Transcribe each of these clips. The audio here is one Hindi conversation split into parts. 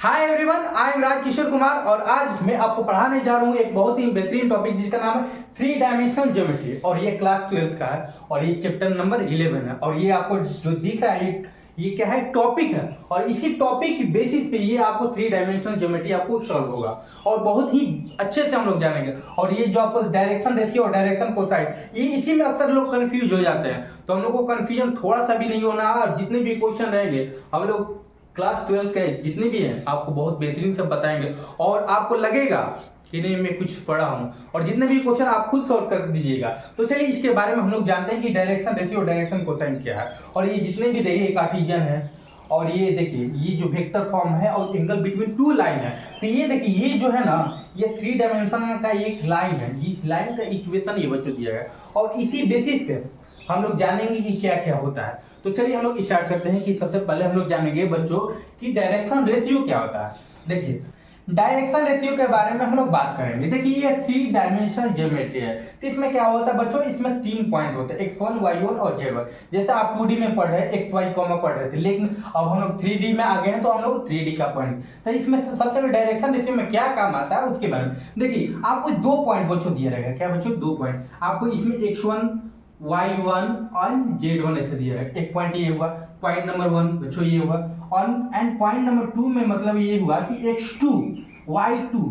Hi everyone, I am Raj Kishore Kumar और आज मैं आपको पढ़ाने जा रहा हूँ एक बहुत ही बेहतरीन टॉपिक जिसका नाम है थ्री डायमेंशनल ज्योमेट्री और ये क्लास 12th का है और ये चैप्टर नंबर 11 है। और ये आपको जो दिख रहा है ये क्या है, टॉपिक है और इसी टॉपिक की बेसिस पे ये आपको थ्री डायमेंशनल ज्योमेट्री आपको सॉल्व होगा और बहुत ही अच्छे से हम लोग जानेंगे। और ये जो आपको डायरेक्शन रेशियो और डायरेक्शन कोसाइन, ये इसी में अक्सर लोग कंफ्यूज हो जाते हैं, तो हम लोग को कंफ्यूजन थोड़ा सा भी नहीं होना। और जितने भी क्वेश्चन रहेंगे हम लोग क्लास 12 के जितने भी हैं आपको बहुत बेहतरीन से बताएंगे और आपको लगेगा कि नहीं मैं कुछ पढ़ा हूं, और जितने भी क्वेश्चन आप खुद सॉल्व कर दीजिएगा। तो चलिए इसके बारे में हम लोग जानते हैं कि डायरेक्शन रेशियो और डायरेक्शन कोसाइन क्या है। और ये जितने भी देखिए कार्टेशियन है और ये देखिए ये जो वेक्टर फॉर्म है और एंगल बिटवीन टू लाइन है, तो ये देखिए ये जो है ना ये थ्री डायमेंशन का एक लाइन है, इस लाइन का इक्वेशन ये बच्चों दिया है और इसी बेसिस पे हम लोग जानेंगे कि क्या क्या होता है। तो चलिए हम लोग स्टार्ट करते हैं कि सबसे पहले हम लोग जानेंगे बच्चों कि डायरेक्शन रेशियो क्या होता है। देखिए डायरेक्शन रेशियो के बारे में हम लोग बात करेंगे। देखिए ये थ्री डायमेंशनल ज्योमेट्री है, तो इसमें क्या होता है बच्चों, इसमें तीन पॉइंट होते हैं x1 y1 और z1। जैसे आप 2D में पढ़ रहे x y पढ़ रहे थे, लेकिन अब हम लोग 3D में आ गए हैं तो हम लोग 3D का पॉइंट, तो इसमें सबसे पहले डायरेक्शन रेशियो में क्या काम आता है उसके बारे में देखिए। आपको दो पॉइंट बच्चों दिया रहेगा, क्या बच्चों, दो पॉइंट आपको इसमें x1 y1 और z1 ऐसे दिया है। एक पॉइंट ये हुआ पॉइंट नंबर 1 बच्चों, ये हुआ और एंड पॉइंट नंबर 2 में मतलब ये हुआ कि x2 y2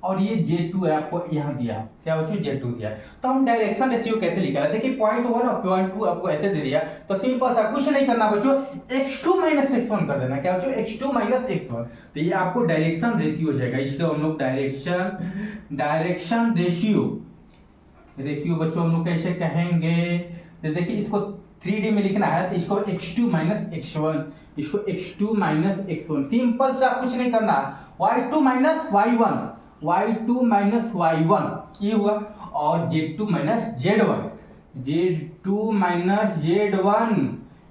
और ये z2 है, आपको यहाँ दिया क्या बच्चों, z2 दिया। तो हम डायरेक्शन रेशियो कैसे लिखा है, देखिए पॉइंट 1 और पॉइंट 2 आपको ऐसे दे दिया, तो सिंपल सा कुछ नहीं करना बच्चों, x2 माइनस x1 कर देना, क्या बच्चों, x2 माइनस x1। तो ये आपको डायरेक्शन रेशियो हो जाएगा। इसको हम लोग डायरेक्शन रेशियो बच्चों हम लोग कैसे कहेंगे, तो देखिए इसको 3D में लिखना है तो इसको x2 माइनस x1, इसको x2 माइनस x1, सिंपल सा कुछ नहीं करना, y2 minus y1, y2 minus y1 ये हुआ और z2 minus z1, z2 minus z1,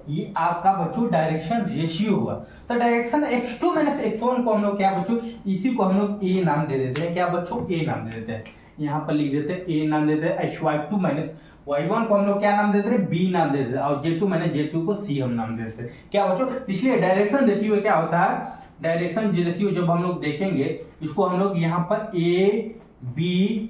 ये आपका बच्चों डायरेक्शन रेशियो हुआ। तो डायरेक्शन x2 माइनस x1 को हम लोग क्या बच्चों, इसी को हम लोग a नाम दे देते हैं, क्या बच्चों, a नाम दे देते हैं, यहाँ पर लिख देते हैं a नाम देते हैं। y2 माइनस y1 को हम लोग क्या नाम देते हैं, b नाम देते हैं और z2 माइनस z2 को c हम नाम देते हैं, क्या बच्चों। इसलिए डायरेक्शन रेशियो क्या होता है, डायरेक्शन रेशियो जब हम लोग देखेंगे इसको हम लोग यहाँ पर a b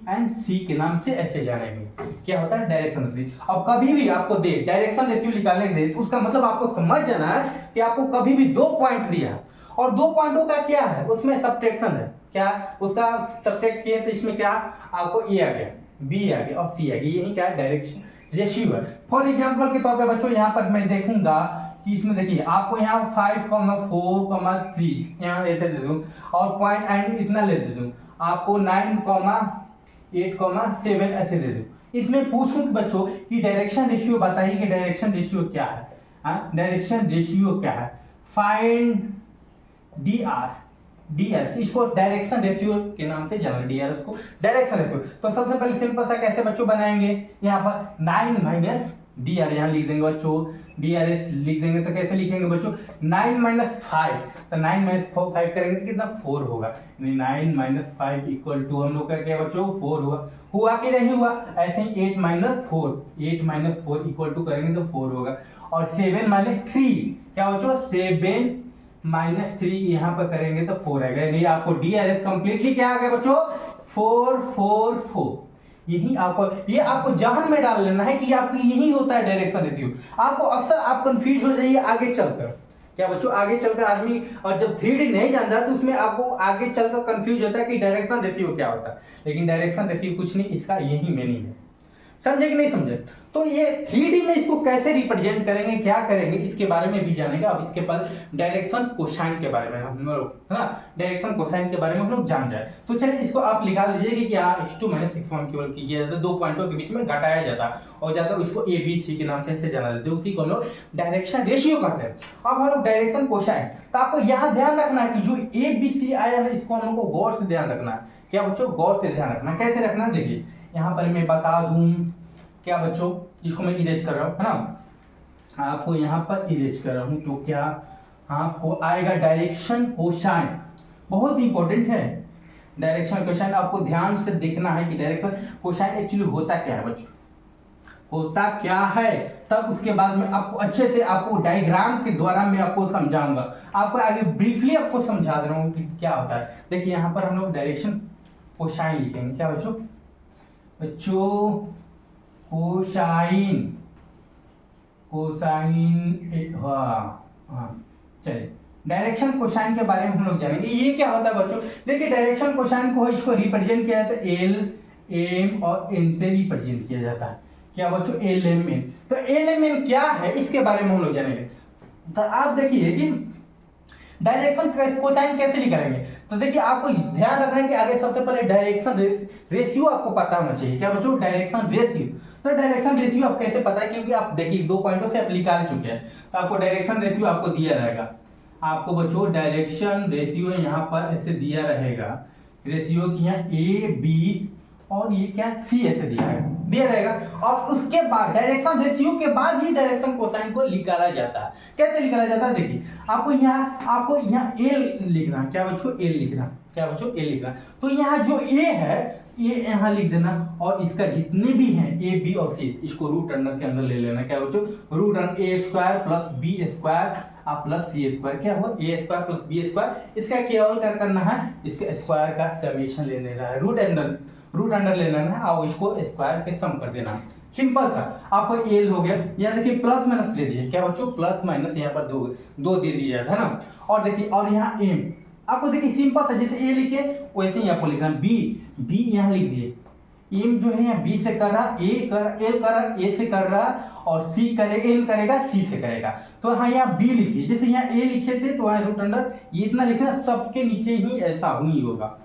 एंड c के नाम से ऐसे जानेंगे, क्या होता है डायरेक्शन रेशियो। अब कभी भी आपको दे डायरेक्शन रेशियो निकालने के दे तो उसका मतलब आपको समझ जाना है कि आपको कभी भी दो पॉइंट दिया है और दो पॉइंटों का क्या है, उसमें सब्ट्रैक्शन है, क्या उसका सब्ट्रैक्ट किया तो इसमें क्या आपको a आ गया, b आ गया और c आ गया, यही क्या है डायरेक्शन रेशियो है। फॉर एग्जांपल के तौर पे बच्चों यहाँ पर मैं देखूंगा कि इसमें देखिए आपको यहाँ 5, 4, 3 यहाँ ऐसे दे दूं और पॉइंट एंड इतना ले दे दूं, आपको 9, 8, 7 ऐसे दे दूं। इसमें पूछूं कि बच्चों कि डायरेक्शन रेशियो बताइए कि डायरेक्शन रेशियो क्या है, डायरेक्शन रेशियो क्या है, फाइंड dr, इसको डायरेक्शन रेशियो के नाम से जाना, dr को डायरेक्शन रेशियो। तो सबसे पहले सिंपल सा कैसे बच्चों बनाएंगे, यहाँ पर 9 माइनस dr यहाँ लिख देंगे बच्चों, drs लिख देंगे तो कैसे लिखेंगे बच्चों, 9 माइनस 5, तो 9 माइनस 5 करेंगे तो कितना 4 होगा, 9 माइनस 5 इक्वल टू हम लोग का क्या बच्चों 4 हुआ कि नहीं हुआ। ऐसे ही 8 माइनस 4 इक्वल टू करेंगे तो 4 होगा और 7 माइनस 3 क्या बच्चों, 7 माइनस 3 यहाँ पर करेंगे तो 4 आएगा, यानी आपको DRS कंप्लीटली क्या आ गया बच्चों, 4 यही आपको, ये आपको जहन में डाल लेना है कि आपकी यही होता है डायरेक्शन रेशियो। आपको अक्सर आप कंफ्यूज हो जाइए आगे चलकर, क्या बच्चों, आगे चलकर आदमी और जब 3D नहीं जानता तो उसमें आपको आगे चलकर कंफ्यूज होता है कि डायरेक्शन रेशियो क्या होता है, लेकिन डायरेक्शन रेशियो कुछ नहीं, इसका यही मीनिंग है, समझे कि नहीं समझे। तो ये 3D में इसको कैसे रिप्रेजेंट करेंगे, क्या करेंगे, इसके बारे में भी जानेंगे। अब इसके बाद डायरेक्शन कोसाइन के बारे में हम लोग, है ना, डायरेक्शन कोसाइन के बारे में हम लोग जान जाए। तो चलिए इसको आप लिखा लीजिए कि क्या x2 माइनस x1 केवल किया जाता है, दो पॉइंटों के बीच में घटाया जाता और जाता, उसको a b c के नाम से ऐसे जाना देते हैं, उसी को हम लोग डायरेक्शन रेशियो कहते हैं। अब हम लोग डायरेक्शन कोसाइन, तो आपको यहाँ ध्यान रखना है कि जो a b c आया है इसको हम लोग को गौर से ध्यान रखना है, क्या बच्चों, गौर से ध्यान रखना। कैसे रखना, देखिए यहाँ पर मैं बता दूं, क्या बच्चों, इसको मैं इरेज कर रहा हूँ, है ना, आपको यहाँ पर इरेज कर रहा हूँ, तो क्या आपको आएगा डायरेक्शन कोसाइन, बहुत इंपॉर्टेंट है डायरेक्शन कोसाइन। आपको ध्यान से देखना है कि डायरेक्शन कोसाइन एक्चुअली होता क्या है बच्चों। होता क्या है, तब उसके बाद में आपको अच्छे से आपको डायग्राम के द्वारा मैं आपको समझाऊंगा। आपको आगे ब्रीफली आपको समझा दे रहा हूँ कि क्या होता है। देखिए यहाँ पर हम लोग डायरेक्शन कोसाइन लिखेंगे। क्या बच्चों? बच्चों कोसाइन, कोसाइन, हाँ चलिए डायरेक्शन कोसाइन के बारे में हम लोग जानेंगे। ये क्या होता है बच्चों? देखिए डायरेक्शन कोसाइन को इसको रिप्रेजेंट किया जाता है एल, एम और एन से रिप्रेजेंट किया जाता है। क्या बच्चों? L M N. तो एल एम एन क्या है इसके बारे में हम लोग जानेंगे। तो आप देखिए कि डायरेक्शन कोसाइन कैसे निकालेंगे। तो देखिए आपको ध्यान रखना है कि आगे सबसे पहले डायरेक्शन रेशियो आपको पता होना चाहिए। क्या बच्चों? Direction ratio. तो डायरेक्शन रेशियो आप कैसे पता है? क्योंकि आप देखिए 2 पॉइंटों से आप निकाल चुके हैं, तो आपको डायरेक्शन रेशियो आपको दिया रहेगा। आपको बच्चों डायरेक्शन रेशियो यहाँ पर ऐसे दिया रहेगा, रेशियो की यहाँ ए बी और ये क्या सी ऐसे दिया रहेगा। और उसके बाद डायरेक्शन रेशियो के बाद ही डायरेक्शन कोसाइन को निकाला जाता है। कैसे निकाला जाता है? देखिए आपको यहाँ एल लिखना। क्या बच्चों? एल लिखना। क्या बच्चों? एल लिखना। तो यहाँ जो ए है ये यहाँ लिख देना, और इसका जितने भी हैं ए बी और सी इसको रूट अंडर के अंदर ले लेना। क्या बच्चों? रूट अंडर ए square plus B square plus सी स्क्वायर। क्या हुआ? A square plus B square. इसका केवल क्या करना है? इसके स्क्वायर का समेशन ले लेना है, रूट अंडर ले लेना है और इसको स्क्वायर के सम कर देना। सिंपल सा। आपको एल हो गया। यहाँ देखिए प्लस माइनस दे दीजिए। क्या बच्चों? प्लस माइनस यहाँ पर दो दे दिया है ना। और देखिए और यहाँ एम आपको देखिए सिंपल सा, जैसे ए लिखे वैसे ही आपको लिखना। बी यहाँ लिख दिए। एम जो है यहाँ बी से कर रहा, एल कर रहा, ए से कर रहा, और सी करे एल करेगा, सी से करेगा। तो हाँ यहाँ बी लिखिए। जैसे यहाँ ए लिखे थे तो वहाँ रूट अंडर ये इतना लिखना, सबके नीचे ही ऐसा ही होगा,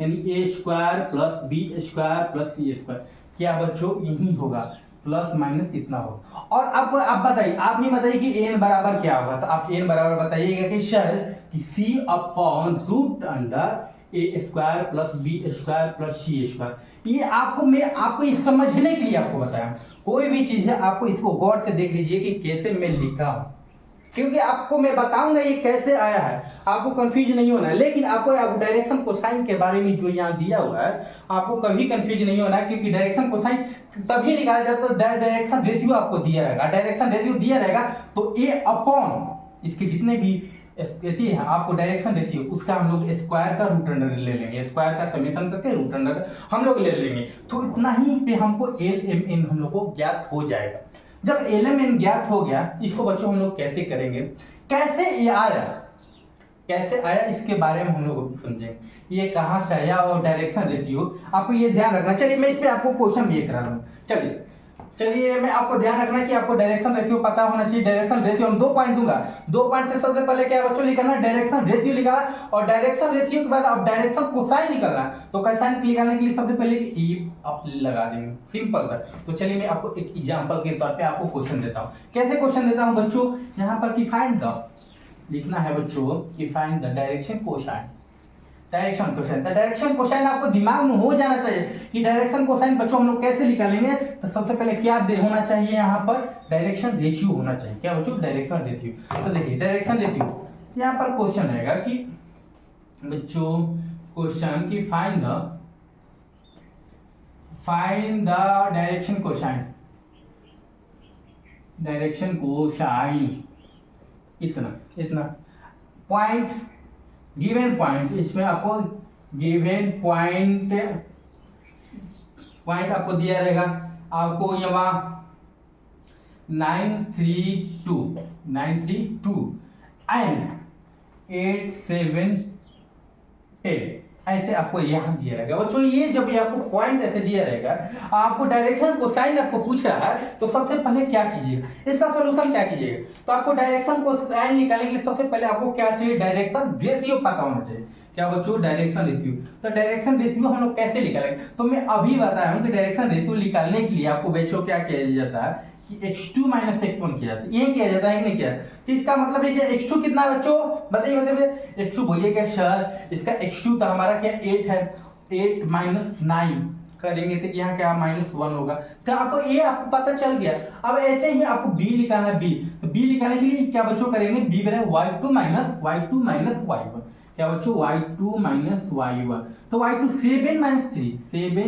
यानी a square plus B square plus C square. क्या बच्चों? यही होगा, प्लस माइनस इतना होगा। और आपको आप बताइए, आप ही बताइए कि एन बराबर क्या होगा। तो आप एन बराबर बताइएगा कि सर कि सी अपॉन रूट अंडर ए square plus B square plus सी स्क्वायर। ये आपको ये समझने के लिए आपको बताया। कोई भी चीज है आपको इसको गौर से देख लीजिए कि कैसे मैं लिखा हूं, क्योंकि आपको मैं बताऊंगा ये कैसे आया है, आपको कंफ्यूज नहीं होना है। लेकिन आपको डायरेक्शन कोसाइन के बारे में जो यहाँ दिया हुआ है आपको कभी कंफ्यूज नहीं होना है, क्योंकि डायरेक्शन कोसाइन तभी निकाला जाता है। डायरेक्शन रेशियो आपको दिया रहेगा, डायरेक्शन रेशियो दिया रहेगा तो ए अपॉन इसके जितने भी है आपको डायरेक्शन रेशियो उसका हम लोग स्क्वायर का रूट अंडर ले लेंगे, स्क्वायर का समेशन करके रूट अंडर हम लोग ले लेंगे। तो इतना ही पे हमको एल एम एन हम लोग को ज्ञात हो जाएगा। जब एल एम एन ज्ञात हो गया, इसको बच्चों हम लोग कैसे करेंगे, कैसे ये आया, कैसे आया इसके बारे में हम लोग समझेंगे। ये कहाँ से आया और डायरेक्शन रेशियो आपको ये ध्यान रखना। चलिए मैं इस पे आपको क्वेश्चन भी करा दूँ। चलिए मैं आपको ध्यान रखना है कि आपको डायरेक्शन रेशियो पता होना चाहिए। डायरेक्शन रेशियो हम 2 पॉइंट दूंगा, 2 पॉइंट से सबसे पहले क्या बच्चों निकालना? डायरेक्शन रेशियो निकालना, और डायरेक्शन रेशियो के बाद अब डायरेक्शन कोसाइन निकालना। तो कोसाइन निकालने के लिए सबसे पहले ई आप लगा देंगे, सिंपल सा। तो चलिए मैं आपको एक एग्जांपल के तौर पे आपको क्वेश्चन देता हूँ। कैसे क्वेश्चन देता हूँ बच्चों? यहाँ पर कि फाइंड द, लिखना है बच्चों कि find the direction cosine. Direction cosine, तो डायरेक्शन कोसाइन आपको दिमाग में हो जाना चाहिए कि डायरेक्शन कोसाइन बच्चों हम लोग कैसे निकालेंगे। तो सबसे पहले क्या होना चाहिए? यहाँ पर डायरेक्शन रेशियो होना चाहिए। क्या बच्चों? Direction ratio. तो देखिए डायरेक्शन रेशियो यहाँ पर क्वेश्चन रहेगा कि बच्चों क्वेश्चन की find the direction cosine, direction cosine इतना पॉइंट, गिवन पॉइंट, इसमें आपको गिवन पॉइंट आपको दिया रहेगा। आपको यहाँ 932 एंड 8 7 10 ऐसे आपको यहाँ दिया रहेगा बच्चों। ये जब ये आपको पॉइंट ऐसे दिया रहेगा, आपको डायरेक्शन कोसाइन आपको पूछ रहा है, तो सबसे पहले क्या कीजिएगा, इसका सॉल्यूशन क्या कीजिएगा। तो आपको डायरेक्शन कोसाइन निकालने के लिए सबसे पहले आपको क्या चाहिए? डायरेक्शन रेशियो पता होना चाहिए। क्या बच्चों? Direction ratio. तो डायरेक्शन रेशियो हम लोग कैसे निकालेंगे? तो मैं अभी बताया हूँ कि डायरेक्शन रेशियो निकालने के लिए आपको बच्चों क्या किया जाता है कि x2 माइनस x1 किया जाता है। ये किया जाता है कि नहीं किया? तो इसका मतलब है कि x2 कितना है बच्चों? बताइए x2 बोलिएगा सर। इसका x2 तो हमारा क्या 8 है, 8 माइनस 9 करेंगे तो यहाँ क्या -1 होगा। तो आपको ये आपको पता चल गया। अब ऐसे ही आपको b निकालना है। b तो b निकालने के लिए क्या बच्चों करेंगे? b बराबर y2 माइनस y1। क्या बच्चों? y2 minus y1। तो y2 7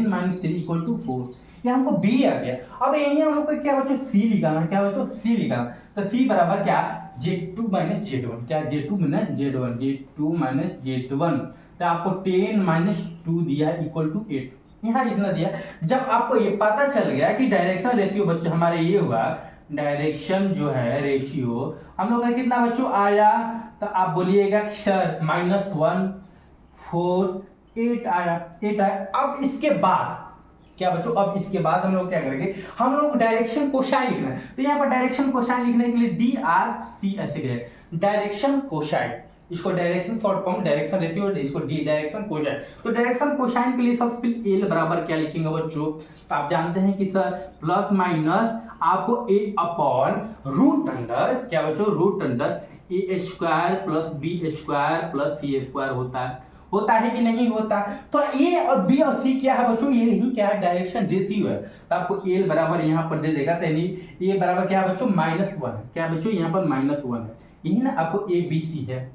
माइनस 3 इक्वल टू 4। ये हमको बी आ गया। अब यही हम लोग को क्या बच्चों सी लिखाना, क्या बच्चों सी लिखाना। तो सी बराबर क्या Z2 माइनस Z1, क्या Z2 minus Z1, Z2 minus Z1। तो आपको 10 माइनस 2 दिया इक्वल टू 8, यहाँ इतना दिया। जब आपको ये पता चल गया कि डायरेक्शन रेशियो बच्चों हमारे ये हुआ, डायरेक्शन जो है रेशियो हम लोग का कितना बच्चों आया, तो आप बोलिएगा कि सर -1 4 8 आया, 8 आया। अब इसके बाद क्या बच्चों, अब इसके बाद हम लोग क्या करेंगे, हम लोग डायरेक्शन कोसाइन लिखना है। तो यहाँ पर डायरेक्शन कोसाइन लिखने के लिए DRC ऐसे है, डायरेक्शन कोसाइन। इसको direction short form direction ratio, इसको डी डायरेक्शन कोसाइन। तो डायरेक्शन कोसाइन के लिए सबसे पहले एल बराबर क्या लिखेंगे बच्चों, तो आप जानते हैं कि सर प्लस माइनस आपको a अपॉन रूट अंडर, क्या बच्चों root under a square plus b square plus c square होता है कि नहीं होता। तो ए और बी और सी क्या है बच्चों, ये ही क्या है डायरेक्शन रेशियो है। तो आपको एल बराबर यहाँ पर दे देगा, तो ए बराबर क्या है बच्चों -1, क्या बच्चों यहाँ पर -1 है, यही ना आपको ए बी सी है,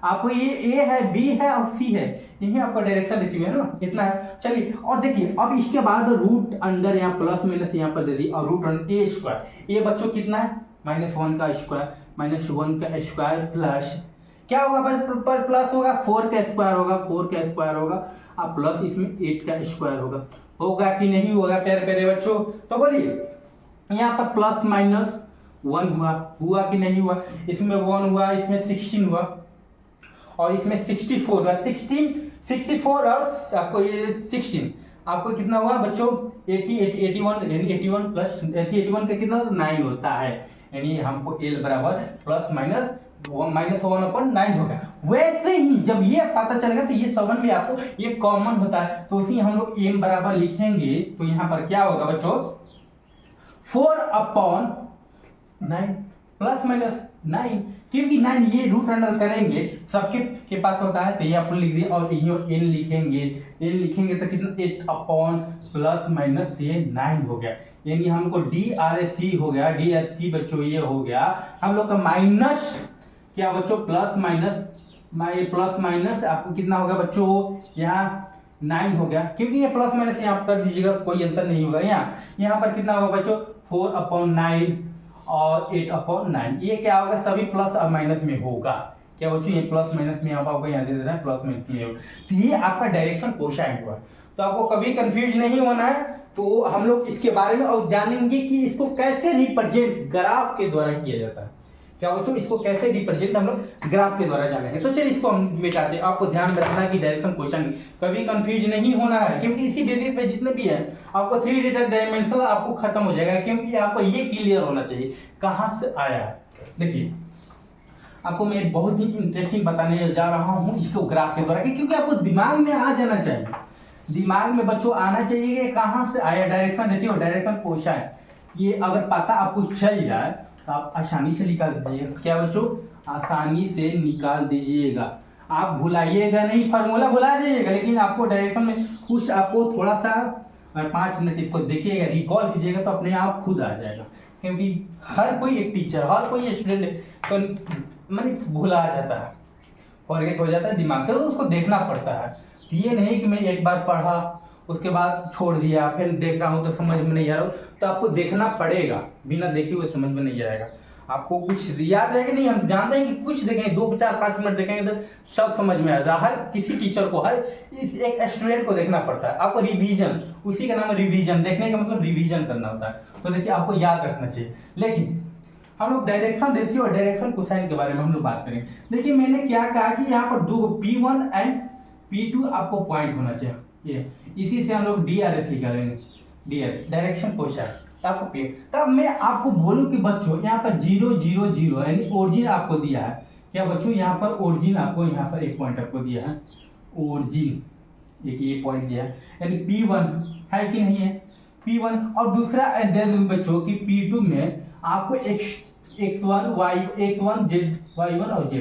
आपको ये ए है बी है और सी है, यही आपका डायरेक्शन रेशियो है ना, इतना है। चलिए और देखिए अब इसके बाद रूट अंडर यहाँ प्लस माइनस यहाँ पर दे दी, और रूट अंडर ए स्क्वायर, ए बच्चों कितना है -1 का स्क्वायर, -1 का स्क्वायर प्लस क्या होगा, प्लस होगा 4 का स्क्वायर होगा, 4 का स्क्वायर होगा, अब प्लस इसमें 8 का स्क्वायर होगा कि नहीं होगा प्यारे प्यारे बच्चों। तो बोलिए यहाँ पर प्लस माइनस 1 हुआ कि नहीं हुआ, इसमें 1 हुआ, इसमें 16 हुआ और इसमें 64 हुआ, 64 और आपको ये 16 आपको कितना हुआ बच्चों 81 प्लस 81 का कितना 9 होता है, यानी हमको एल बराबर प्लस माइनस -1/9 होगा। वैसे ही जब ये पता चलेगा तो ये 7 भी आपको ये कॉमन होता है, तो उसी हम लोग m बराबर लिखेंगे। तो यहाँ पर क्या होगा बच्चों 4/9 प्लस माइनस 9, क्योंकि 9 ये रूट अंडर करेंगे सबके के पास होता है, तो ये अपन लिख दिए और यही n लिखेंगे तो कितना 8 प्लस माइनस ये 9 हो गया, यानी हमको DRC हो गया, DRC बच्चों ये हो गया हम लोग का माइनस क्या बच्चों प्लस माइनस आपको कितना होगा बच्चों यहाँ 9 हो गया, क्योंकि ये प्लस माइनस यहाँ कर दीजिएगा कोई अंतर नहीं होगा। यहाँ पर कितना होगा बच्चों 4/9 और 8/9, ये क्या होगा सभी प्लस और माइनस में होगा, क्या बच्चों ये प्लस माइनस में आपको यहाँ दे देना है प्लस माइनस में होगा। तो ये आपका डायरेक्शन कोसाइन हुआ, तो आपको कभी कंफ्यूज नहीं होना है। तो हम लोग इसके बारे में और जानेंगे कि इसको कैसे रिप्रेजेंट ग्राफ के द्वारा किया जाता है, क्या बच्चों इसको कैसे रिप्रेजेंट हम लोग ग्राफ के द्वारा जानेंगे। तो चलिए इसको हम मिटाते हैं, आपको ध्यान में रखना है कि डायरेक्शन क्वेश्चन कभी कंफ्यूज नहीं होना है, क्योंकि इसी बेसिस पे जितने भी है आपको 3 डायमेंशनल आपको खत्म हो जाएगा, क्योंकि आपको ये क्लियर होना चाहिए कहाँ से आया है। देखिए आपको मैं बहुत ही इंटरेस्टिंग बताने जा रहा हूँ इसको ग्राफ के द्वारा, क्योंकि आपको दिमाग में आ जाना चाहिए, दिमाग में बच्चों आना चाहिए कि कहाँ से आया डायरेक्शन रेशियो, डायरेक्शन कोसाइन। ये अगर पता आपको चल जाए तो आप आसानी से निकाल दीजिएगा, क्या बच्चों आसानी से निकाल दीजिएगा, आप भुलाइएगा नहीं, फार्मूला भुला जाइएगा, लेकिन आपको डायरेक्शन में कुछ आपको थोड़ा सा 5 मिनट इसको देखिएगा, रिकॉल कीजिएगा तो अपने आप खुद आ जाएगा, क्योंकि हर कोई एक टीचर हर कोई स्टूडेंट मैंने भुला जाता है, फॉरगेट हो जाता है दिमाग से, तो उसको देखना पड़ता है। ये नहीं कि मैं एक बार पढ़ा उसके बाद छोड़ दिया फिर देख रहा हूँ तो समझ में नहीं आ रहा, तो आपको देखना पड़ेगा, बिना देखे हुए समझ में नहीं आएगा, आपको कुछ याद रहेगा नहीं। हम जानते हैं कि कुछ देखेंगे 2 4 5 मिनट देखेंगे तो सब समझ में आएगा, हर किसी टीचर को हर एक स्टूडेंट को देखना पड़ता है, आपको रिवीजन, उसी का नाम है रिवीजन, देखने का मतलब रिवीजन करना होता है। तो देखिए आपको याद रखना चाहिए। लेकिन हम लोग डायरेक्शन रेशियो और डायरेक्शन कोसाइन के बारे में हम लोग बात करेंगे। देखिए मैंने क्या कहा कि यहाँ पर 2 P1 एंड P2 आपको पॉइंट होना चाहिए, ये इसी से हम लोग DRS निकालेंगे, DRS डायरेक्शन कोसाइन आपको पे। तब मैं आपको बोलूं कि बच्चों यहाँ पर 0 0 0 यानी ओरिजिन आपको दिया है, क्या बच्चों यहाँ पर ओरिजिन आपको यहाँ पर एक पॉइंट आपको दिया है, ओरिजिन एक ये पॉइंट दिया है, यानी P1 है कि नहीं है P1, और दूसरा दे दूं बच्चों कि P2 में आपको x1 z y1 और z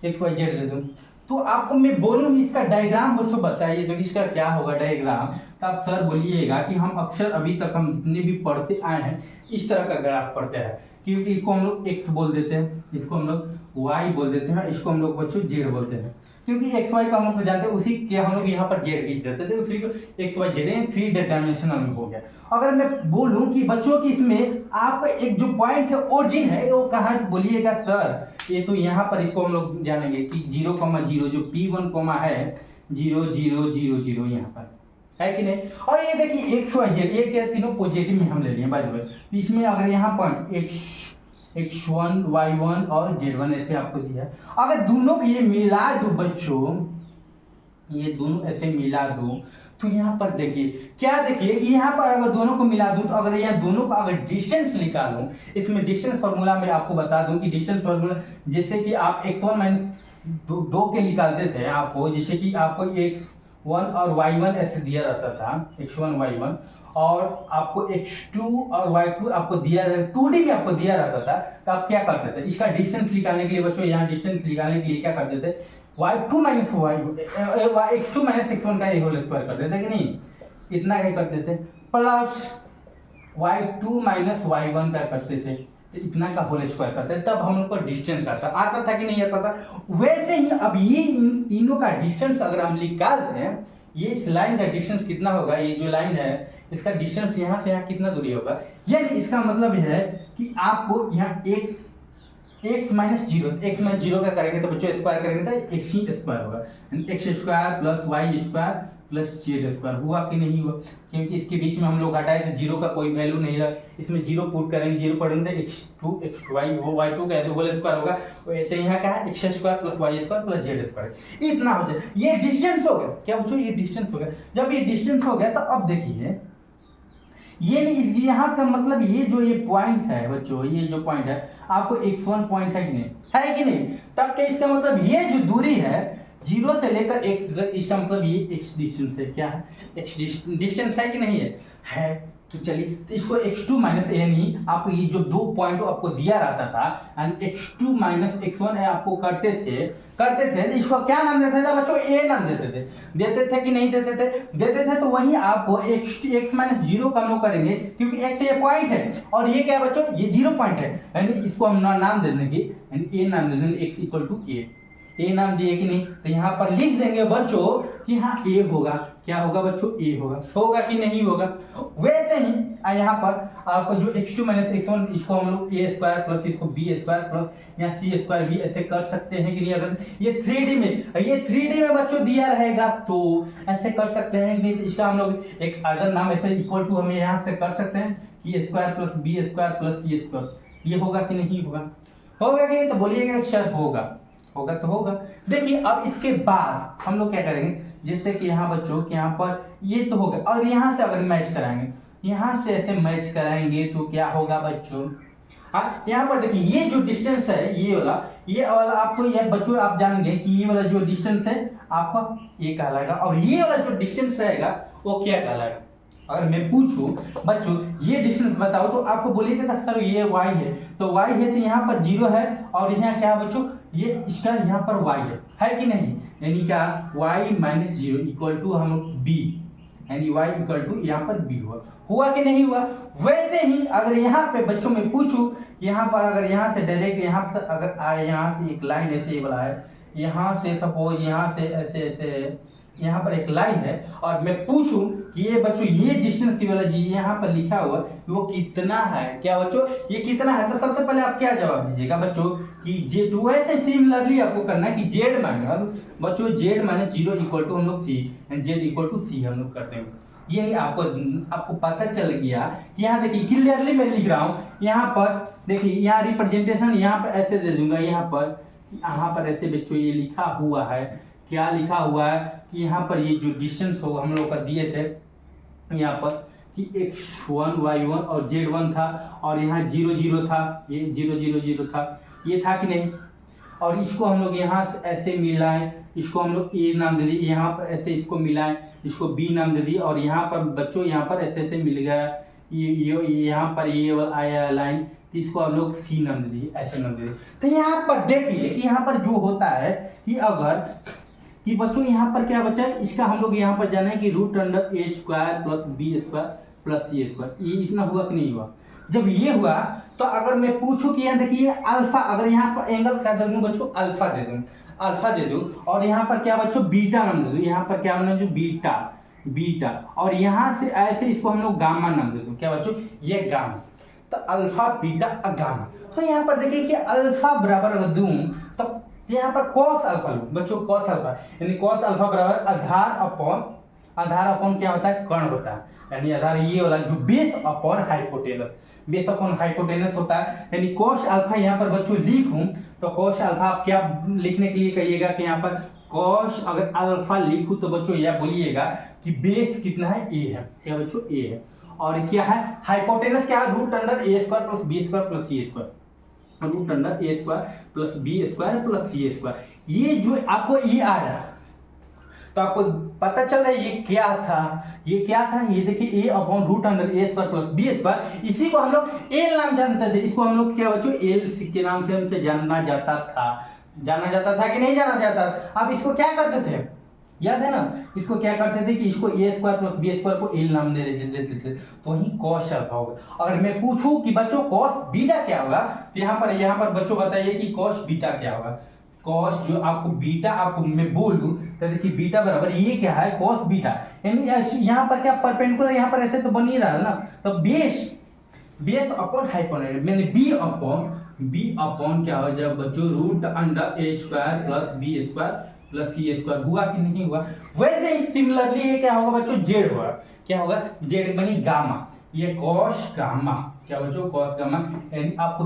x y z दे दूं, तो आपको मैं बोलूँ इसका डायग्राम बच्चों बताइए, तो इसका क्या होगा डायग्राम, तो आप सर बोलिएगा कि हम अक्सर अभी तक हम जितने भी पढ़ते आए हैं इस तरह का ग्राफ पढ़ते हैं, क्योंकि इसको हम लोग x बोल देते हैं, इसको हम लोग y बोल देते हैं, इसको हम लोग बच्चों z बोलते हैं। क्योंकि एक्स वाई का हम लोग तो जानते हैं, उसी के हम लोग यहाँ पर जेड खींच देते थे, उसी को एक्स वाई जेड 3 डायमेंशनल में हो गया। अगर मैं बोलूं कि बच्चों की इसमें आपका एक जो पॉइंट है ओरिजिन है वो कहाँ है, बोलिएगा सर ये तो यहाँ पर इसको हम लोग जानेंगे कि 0,0 जो P1 है 0,0,0,0 यहाँ पर है कि नहीं। और ये देखिए एक्स वाई जेड ये क्या तीनों पॉजिटिव में हम ले लिए बाय द वे, तो इसमें अगर यहाँ पॉइंट x1 y1 और z1 ऐसे आपको दिया है, अगर दोनों को ये मिला दो बच्चों, ये दोनों ऐसे मिला दो तो यहाँ पर देखिए क्या, देखिए यहाँ पर अगर दोनों को मिला दूं तो अगर यहाँ दोनों का अगर डिस्टेंस निकालूं, इसमें डिस्टेंस फार्मूला में आपको बता दूं कि डिस्टेंस फार्मूला जैसे कि आप x1 माइनस 2 के निकालते थे आपको, जैसे कि आपको x1 और y1 ऐसे दिया रहता था, x1 y1 और आपको x2 और y2 आपको दिया 2D में आपको दिया रहता था, तो आप क्या करते थे इसका डिस्टेंस निकालने के लिए बच्चों, यहाँ डिस्टेंस निकालने के लिए क्या करते थे y2 minus x2 minus x1 का होल स्क्वायर कर देते कि नहीं, इतना क्या करते थे प्लस y2 माइनस y1 का करते थे, तो इतना का होल स्क्वायर करते हैं, तब हम लोग को डिस्टेंस आता था कि नहीं आता था। वैसे ही अब ये इन तीनों का डिस्टेंस अगर हम निकालते हैं, ये इस लाइन का डिस्टेंस कितना होगा, ये जो लाइन है इसका डिस्टेंस यहाँ से यहाँ कितना दूरी होगा, यानी इसका मतलब है कि आपको यहाँ x माइनस जीरो का करेंगे तो बच्चों स्क्वायर करेंगे तो x ही स्क्वायर होगा, x square plus y square plus z square हुआ कि नहीं हुआ, क्योंकि इसके बीच में हम लोग हटाए थे जीरो का कोई वैल्यू नहीं रहा, इसमें जीरो पुट करेंगे, जीरो पढ़ेंगे तो x2 y2 का ऐसे होल स्क्वायर होगा, तो यहाँ क्या है x square plus y square plus z square, इतना हो जाए। ये डिस्टेंस हो गया क्या बच्चों, ये डिस्टेंस हो गया। जब ये डिस्टेंस हो गया तो अब देखिए ये यहाँ का मतलब ये जो ये पॉइंट है बच्चों, ये जो पॉइंट है आपको x1 पॉइंट है कि नहीं, है कि नहीं, तब क्या इसका मतलब ये जो दूरी है 0 से लेकर x तक, इसका मतलब ये x डिस्टेंस है, क्या है x डिस्टेंस है कि नहीं है। तो चलिए तो इसको x2 माइनस यानी आपको ये जो दो पॉइंट आपको दिया रहता था एंड x2 माइनस x1 आपको करते थे तो इसको क्या नाम देते थे बच्चों, a नाम देते थे कि नहीं देते थे। तो वही आपको x माइनस 0 का हम लोग करेंगे, क्योंकि x ये पॉइंट है और ये क्या है बच्चों, ये 0 पॉइंट है, यानी इसको हम नाम दे देंगे यानी a नाम दे देंगे, x इक्वल टू a नाम दिए कि नहीं, तो यहाँ पर लिख देंगे बच्चों कि हाँ a होगा, क्या होगा बच्चों a होगा कि नहीं होगा। वैसे ही यहाँ पर आपको जो x2 माइनस x1 इसको हम लोग a स्क्वायर प्लस इसको b स्क्वायर प्लस यहाँ c स्क्वायर भी ऐसे कर सकते हैं कि नहीं, अगर ये 3D में बच्चों दिया रहेगा तो ऐसे कर सकते हैं कि नहीं, तो इसका हम लोग एक अदर नाम ऐसे इक्वल टू हम यहाँ से कर सकते हैं कि a square plus b square plus c square, ये होगा कि नहीं होगा कि नहीं, तो बोलिएगा सर होगा तो होगा। देखिए अब इसके बाद हम लोग क्या करेंगे, जैसे कि यहाँ बच्चों कि यहाँ पर ये तो होगा और यहाँ से अगर मैच कराएंगे, यहाँ से ऐसे मैच कराएंगे तो क्या होगा बच्चों, हाँ यहाँ पर देखिए ये जो डिस्टेंस है ये वाला आपको ये बच्चों आप जानेंगे कि ये वाला जो डिस्टेंस है आपका ये कहलाएगा, और ये वाला जो डिस्टेंस रहेगा वो क्या कहलाएगा। अगर मैं पूछूं बच्चों ये डिस्टेंस बताओ तो आपको बोलिएगा सर ये y है, तो y है तो यहाँ पर 0 है और यहाँ क्या है बच्चों, ये इसका यहाँ पर y है कि नहीं, यानी क्या y माइनस 0 इक्वल टू हम लोग b, यानी y इक्वल टू यहाँ पर b हुआ कि नहीं हुआ। वैसे ही अगर यहाँ पे बच्चों में पूछूं, यहाँ पर अगर यहाँ से डायरेक्ट यहाँ से अगर आए, यहाँ से एक लाइन ऐसे ये वाला है, यहाँ से सपोज यहाँ से ऐसे यहाँ पर एक लाइन है और मैं पूछूं कि ये बच्चों ये डिस्टेंस वाला जी यहाँ पर लिखा हुआ वो कितना है, क्या बच्चों ये कितना है, तो सबसे पहले आप क्या जवाब दीजिएगा बच्चों कि z, वैसे सिमिलरली आपको करना है कि z माइनस बच्चों z माइनस 0 इक्वल टू हम लोग c and z equal to c हम लोग करते हैं। ये आपको पता चल गया कि यहाँ देखिए क्लियरली मैं लिख रहा हूँ, यहाँ पर देखिए यहाँ रिप्रेजेंटेशन यहाँ पर ऐसे दे दूंगा, यहाँ पर ऐसे बच्चों ये लिखा हुआ है, क्या लिखा हुआ है कि यहाँ पर ये जो डिस्टेंस होगा हम लोग का दिए थे यहाँ पर कि x1 y1 और z1 था और यहाँ 0 0 था, ये 0 0 0 था, ये था कि नहीं, और इसको हम लोग यहाँ से ऐसे मिलाएं, इसको हम लोग a नाम दे दिए, यहाँ पर ऐसे इसको मिलाएं, इसको b नाम दे दिए और यहाँ पर बच्चों यहाँ पर ऐसे ऐसे मिल गया, ये यहाँ पर ये वाला आया लाइन, तो इसको हम लोग c नाम दे दिए, ऐसे नाम दे दिए। तो यहाँ पर देखिए कि यहाँ पर जो होता है कि अगर कि बच्चों यहाँ पर क्या बचा है, इसका हम लोग यहाँ पर जाने कि root under a square plus b square plus c square, ये इतना हुआ कि नहीं हुआ। जब ये हुआ तो अगर मैं पूछूं कि यहाँ देखिए अल्फा, अगर यहाँ पर एंगल क्या दे दूं बच्चों, अल्फा दे दूं, अल्फा दे दूं और यहाँ पर क्या बच्चों बीटा नाम दे दूं, यहाँ पर क्या नाम दे दूं बीटा, बीटा, और यहाँ से ऐसे इसको हम लोग गामा नाम दे दूं, क्या बच्चों ये गामा, तो अल्फा बीटा गामा। तो यहाँ पर देखिए कि अल्फा बराबर अगर दूं तब यहाँ पर कॉस अल्फा लूं बच्चों, कॉस अल्फा यानी कॉस अल्फा बराबर आधार अपॉन क्या होता है कर्ण होता है, यानी आधार ये वाला जो base upon hypotenuse, base upon hypotenuse होता है, यानी कॉस अल्फा यहाँ पर बच्चों लिखूं तो कॉस अल्फा आप क्या लिखने के लिए कहिएगा कि यहाँ पर कॉस अगर अल्फा लिखूं तो बच्चों यह बोलिएगा कि बेस कितना है ए है, क्या बच्चों ए है, और क्या है हाइपोटेनस क्या है रूट अंडर ए square plus B square plus सी स्क्वायर, रूट अंडर ए square plus B square plus सी स्क्वायर। ये जो आपको ये आया तो आपको पता चल रहा है ये क्या था, ये क्या था, ये देखिए a upon root under A square plus B square, इसी को हम लोग एल नाम जानते थे, इसको हम लोग क्या बच्चों एल के नाम से हमसे जाना जाता था कि नहीं जाना जाता। अब इसको क्या करते थे याद है ना, इसको क्या करते थे कि इसको ए स्क्वायर प्लस बी स्क्वायर को एल नाम दे देते थे, तो वही कॉस अल्फा होगा। अगर मैं पूछूं कि बच्चों कॉस बीटा क्या होगा तो यहाँ पर बच्चों बताइए कि कॉस बीटा क्या होगा। कॉस जो आपको बीटा आपको मैं बोलूं तो देखिए बीटा बराबर ये क्या है कॉस बीटा, यानी यहाँ पर क्या परपेंडिकुलर यहाँ पर ऐसे तो बन ही रहा है ना, तो बेस अपॉन हाइपोटेनस यानी बी अपॉन क्या हो जब बच्चों रूट अंडर ए square plus B square plus सी स्क्वायर, हुआ कि नहीं हुआ। वैसे ही सिमिलरली ये क्या होगा बच्चों जेड होगा, क्या होगा जेड बनी गामा, ये कॉस गामा, क्या बच्चों कॉस गामा, यानी आपको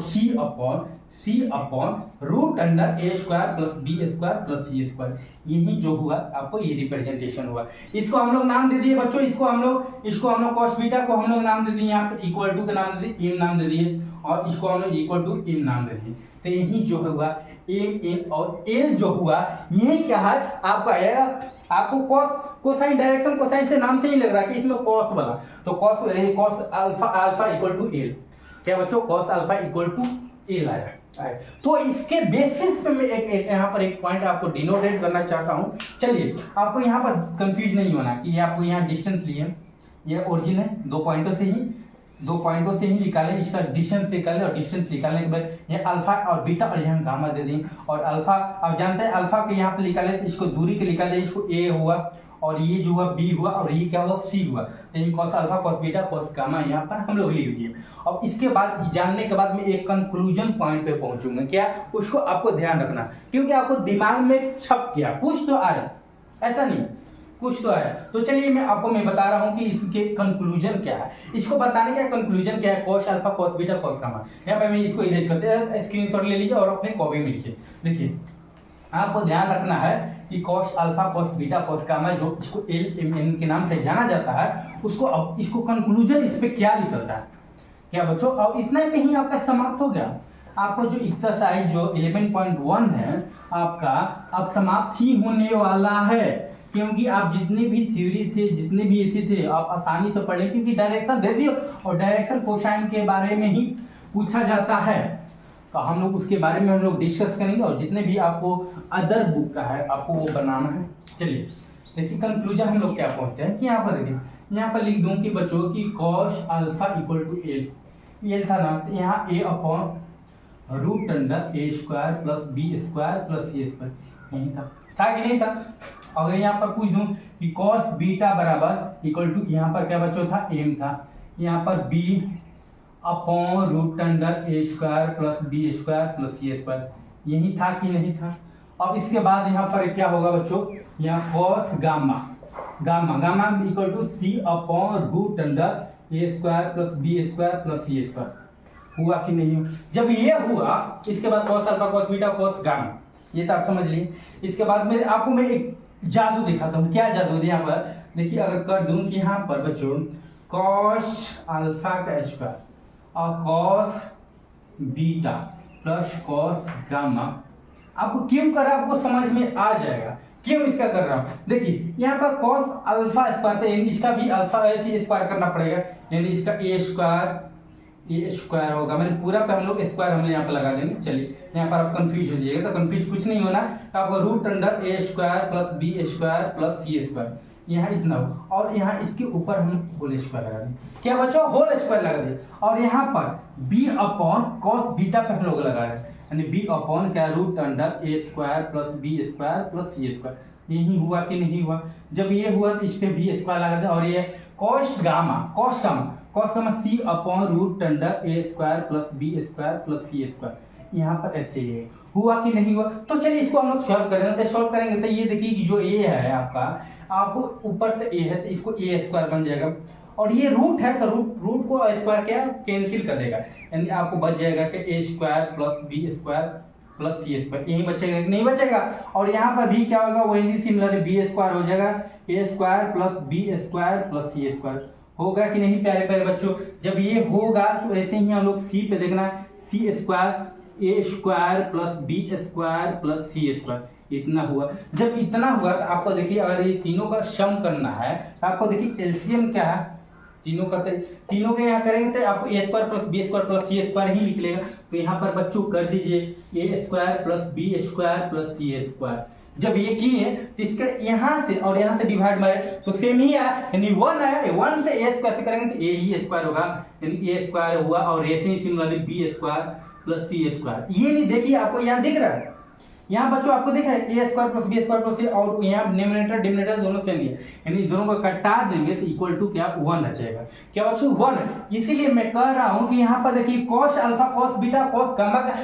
सी अपॉन रूट अंडर ए square plus B square plus सी स्क्वायर, यही जो हुआ आपको ये रिप्रेजेंटेशन हुआ। इसको हम लोग नाम दे दिए बच्चों, इसको हम लोग कॉस बीटा को हम लोग नाम दे दिए, यहाँ पे इक्वल टू का नाम दे दिए एम नाम दे दिए, और इसको हम लोग इक्वल टू एम नाम दे दिए। तो यही जो हुआ एम और एल जो हुआ यही क्या है आपका आएगा, आपको कॉस कोसाइन डायरेक्शन कोसाइन से नाम से ही लग रहा है कि इसमें कॉस वाला, तो cos alpha equal to L, क्या बच्चों cos alpha equal to L आया। तो इसके बेसिस पे मैं यहाँ पर एक पॉइंट आपको डिनोटेट करना चाहता हूँ। चलिए आपको यहाँ पर कंफ्यूज नहीं होना कि ये आपको यहाँ डिस्टेंस लिए, ये ओरिजिन है, दो पॉइंटों से ही निकालें, इसका डिस्टेंस निकालें और डिस्टेंस निकालने के बाद ये अल्फा और बीटा और यहाँ गामा दे दें, और अल्फा आप जानते हैं अल्फा के यहाँ पे निकाले तो इसको दूरी के निकाले, इसको ए हुआ और ये जो हुआ बी हुआ और ये क्या हुआ सी हुआ, तो cos alpha cos beta cos gamma यहाँ पर हम लोग लिख दिए। अब इसके बाद जानने के बाद मैं एक कंक्लूजन पॉइंट पे पहुंचूंगा, क्या उसको आपको ध्यान रखना, क्योंकि आपको दिमाग में छप गया कुछ तो आया, ऐसा नहीं कुछ तो आया। तो चलिए मैं बता रहा हूँ कि इसके कंक्लूजन क्या है, इसको बताने का कंक्लूजन क्या है, cos alpha cos beta cos gamma. यहाँ पे मैं इसको इरेज करते हैं, स्क्रीनशॉट ले लीजिए और अपने कॉपी में लिखिए। देखिए आपको ध्यान रखना है कि cos alpha cos beta cos gamma जो इसको एल एम एन के नाम से जाना जाता है, उसको अब इसको कंक्लूजन इस पे क्या निकलता है, क्या बच्चों अब इतना में ही आपका समाप्त हो गया। आपको जो एक्सरसाइज जो 11.1 है आपका अब समाप्त ही होने वाला है, क्योंकि आप जितने भी थ्योरी थे जितने भी ये थे आप आसानी से पढ़ लें, क्योंकि डायरेक्शन दे दियो और डायरेक्शन कोसाइन के बारे में ही पूछा जाता है, तो हम लोग उसके बारे में हम लोग डिस्कस करेंगे, और जितने भी आपको अदर बुक का है आपको वो बनाना है। चलिए देखिए कंक्लूजन हम लोग क्या पहुंचते हैं कि यहाँ पर देखिए, यहाँ पर लिख दूं कि बच्चों की cos alpha equal to l था ना, तो यहाँ a upon root under A square plus B square plus C square यही था कि नहीं था। अगर यहाँ पर पूछ दूं कि कॉस बीटा बराबर इक्वल टू, यहाँ पर क्या बच्चों था एम था, यहाँ पर बी अपॉन रूट अंडर ए square plus B square plus सी स्क्वायर यही था कि नहीं था। अब इसके बाद यहाँ पर क्या होगा बच्चों, यहाँ cos gamma equal to C upon root under A square plus B square plus C square, हुआ कि नहीं। जब ये हुआ इसके बाद cos alpha cos beta cos gamma, ये तो आप समझ लिए। इसके बाद में आपको मैं एक जादू दिखाता हूँ, क्या जादू है यहाँ पर देखिए, अगर कर दूं कि यहाँ पर बच्चों कॉस अल्फा का स्क्वायर और cos beta plus cos gamma, आपको क्यों कर रहा है आपको समझ में आ जाएगा क्यों इसका कर रहा हूँ। देखिए यहाँ पर कॉस अल्फा स्क्वायर है, इसका भी अल्फा स्क्वायर करना पड़ेगा, यानी इसका ए स्क्वायर होगा, मैंने पूरा पे हम लोग स्क्वायर हमने यहाँ पर लगा देंगे। चलिए यहाँ पर आप कंफ्यूज हो जाइएगा, तो कंफ्यूज कुछ नहीं होना, तो आपको रूट अंडर ए square plus B square plus सी स्क्वायर यहाँ इतना हो, और यहाँ इसके ऊपर हम होल स्क्वायर लगा दें, क्या बच्चों होल स्क्वायर लगा दें, और यहाँ पर b अपॉन कॉस बीटा पे हम लोग लगा रहे हैं, यानी बी अपॉन क्या रूट अंडर ए square plus B square plus सी स्क्वायर। यही हुआ कि नहीं हुआ? जब ये हुआ तो इस पे बी स्क्वायर लगा दे और ये cos gamma c upon root under ए square plus B square plus सी स्क्वायर। यहाँ पर ऐसे ही है, हुआ कि नहीं हुआ? तो चलिए इसको हम लोग सॉल्व करेंगे। तो सॉल्व करेंगे तो ये देखिए कि जो ए है आपका, आपको ऊपर तो ए है तो इसको ए स्क्वायर बन जाएगा, और ये रूट है तो रूट को स्क्वायर क्या कैंसिल कर देगा, यानी आपको बच जाएगा कि a square plus B square plus C square. यही बचेगा कि नहीं बचेगा? और यहाँ पर भी क्या होगा, वही सिमिलर बी स्क्वायर हो जाएगा, a square plus B square plus C square. होगा कि नहीं प्यारे प्यारे बच्चों? जब ये होगा तो ऐसे ही हम लोग सी पे देखना, c square a square plus B square plus C square, इतना हुआ। जब इतना हुआ तो आपको देखिए अगर ये तीनों का सम करना है तो आपको देखिए एलसीएम क्या है, तीनों के यहाँ करेंगे तो आपको A square plus B square plus C square ही निकलेगा। तो यहाँ पर बच्चों कर दीजिए A square plus B square plus C square. जब ये किए तो इसका यहाँ से और यहाँ से डिवाइड मारे तो सेम ही आया, यानी 1 आया। 1 से ए स्क्वायर से करेंगे तो ए ही स्क्वायर होगा, यानी ए स्क्वायर हुआ, और ऐसे ही सिमिलरली बी स्क्वायर प्लस सी स्क्वायर। ये नहीं देखिए आपको यहाँ दिख रहा है, यहाँ बच्चों आपको दिख रहा है A square plus B square plus C, और यहाँ न्यूमरेटर डिनोमिनेटर दोनों सेम है, यानी दोनों को कटा देंगे तो इक्वल टू क्या 1 आ जाएगा। क्या बच्चों 1? इसीलिए मैं कह रहा हूँ कि यहाँ पर देखिए cos alpha cos beta cos gamma का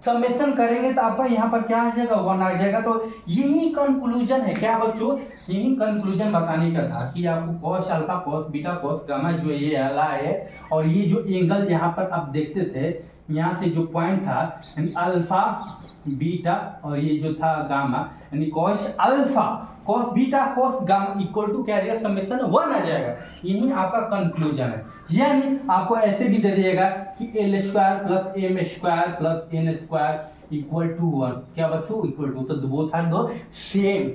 समेशन करेंगे तो आपका यहाँ पर क्या आ जाएगा 1 आ जाएगा। तो यही कंक्लूजन है क्या बच्चों, यही कंक्लूजन बताने का था कि आपको cos alpha cos beta cos gamma जो ये आला है, और ये जो एंगल यहाँ पर आप देखते थे, यहाँ से जो पॉइंट था यानी अल्फा बीटा और ये जो था गामा, यानी cos alpha cos beta cos gamma equal to क्या आ जाएगा, समेशन 1 आ जाएगा। यही आपका कंक्लूजन है। यानी आपको ऐसे भी दे दिएगा कि L square plus M square plus N square equal to 1। क्या बच्चों? इक्वल टू, तो बोथ आर दो सेम।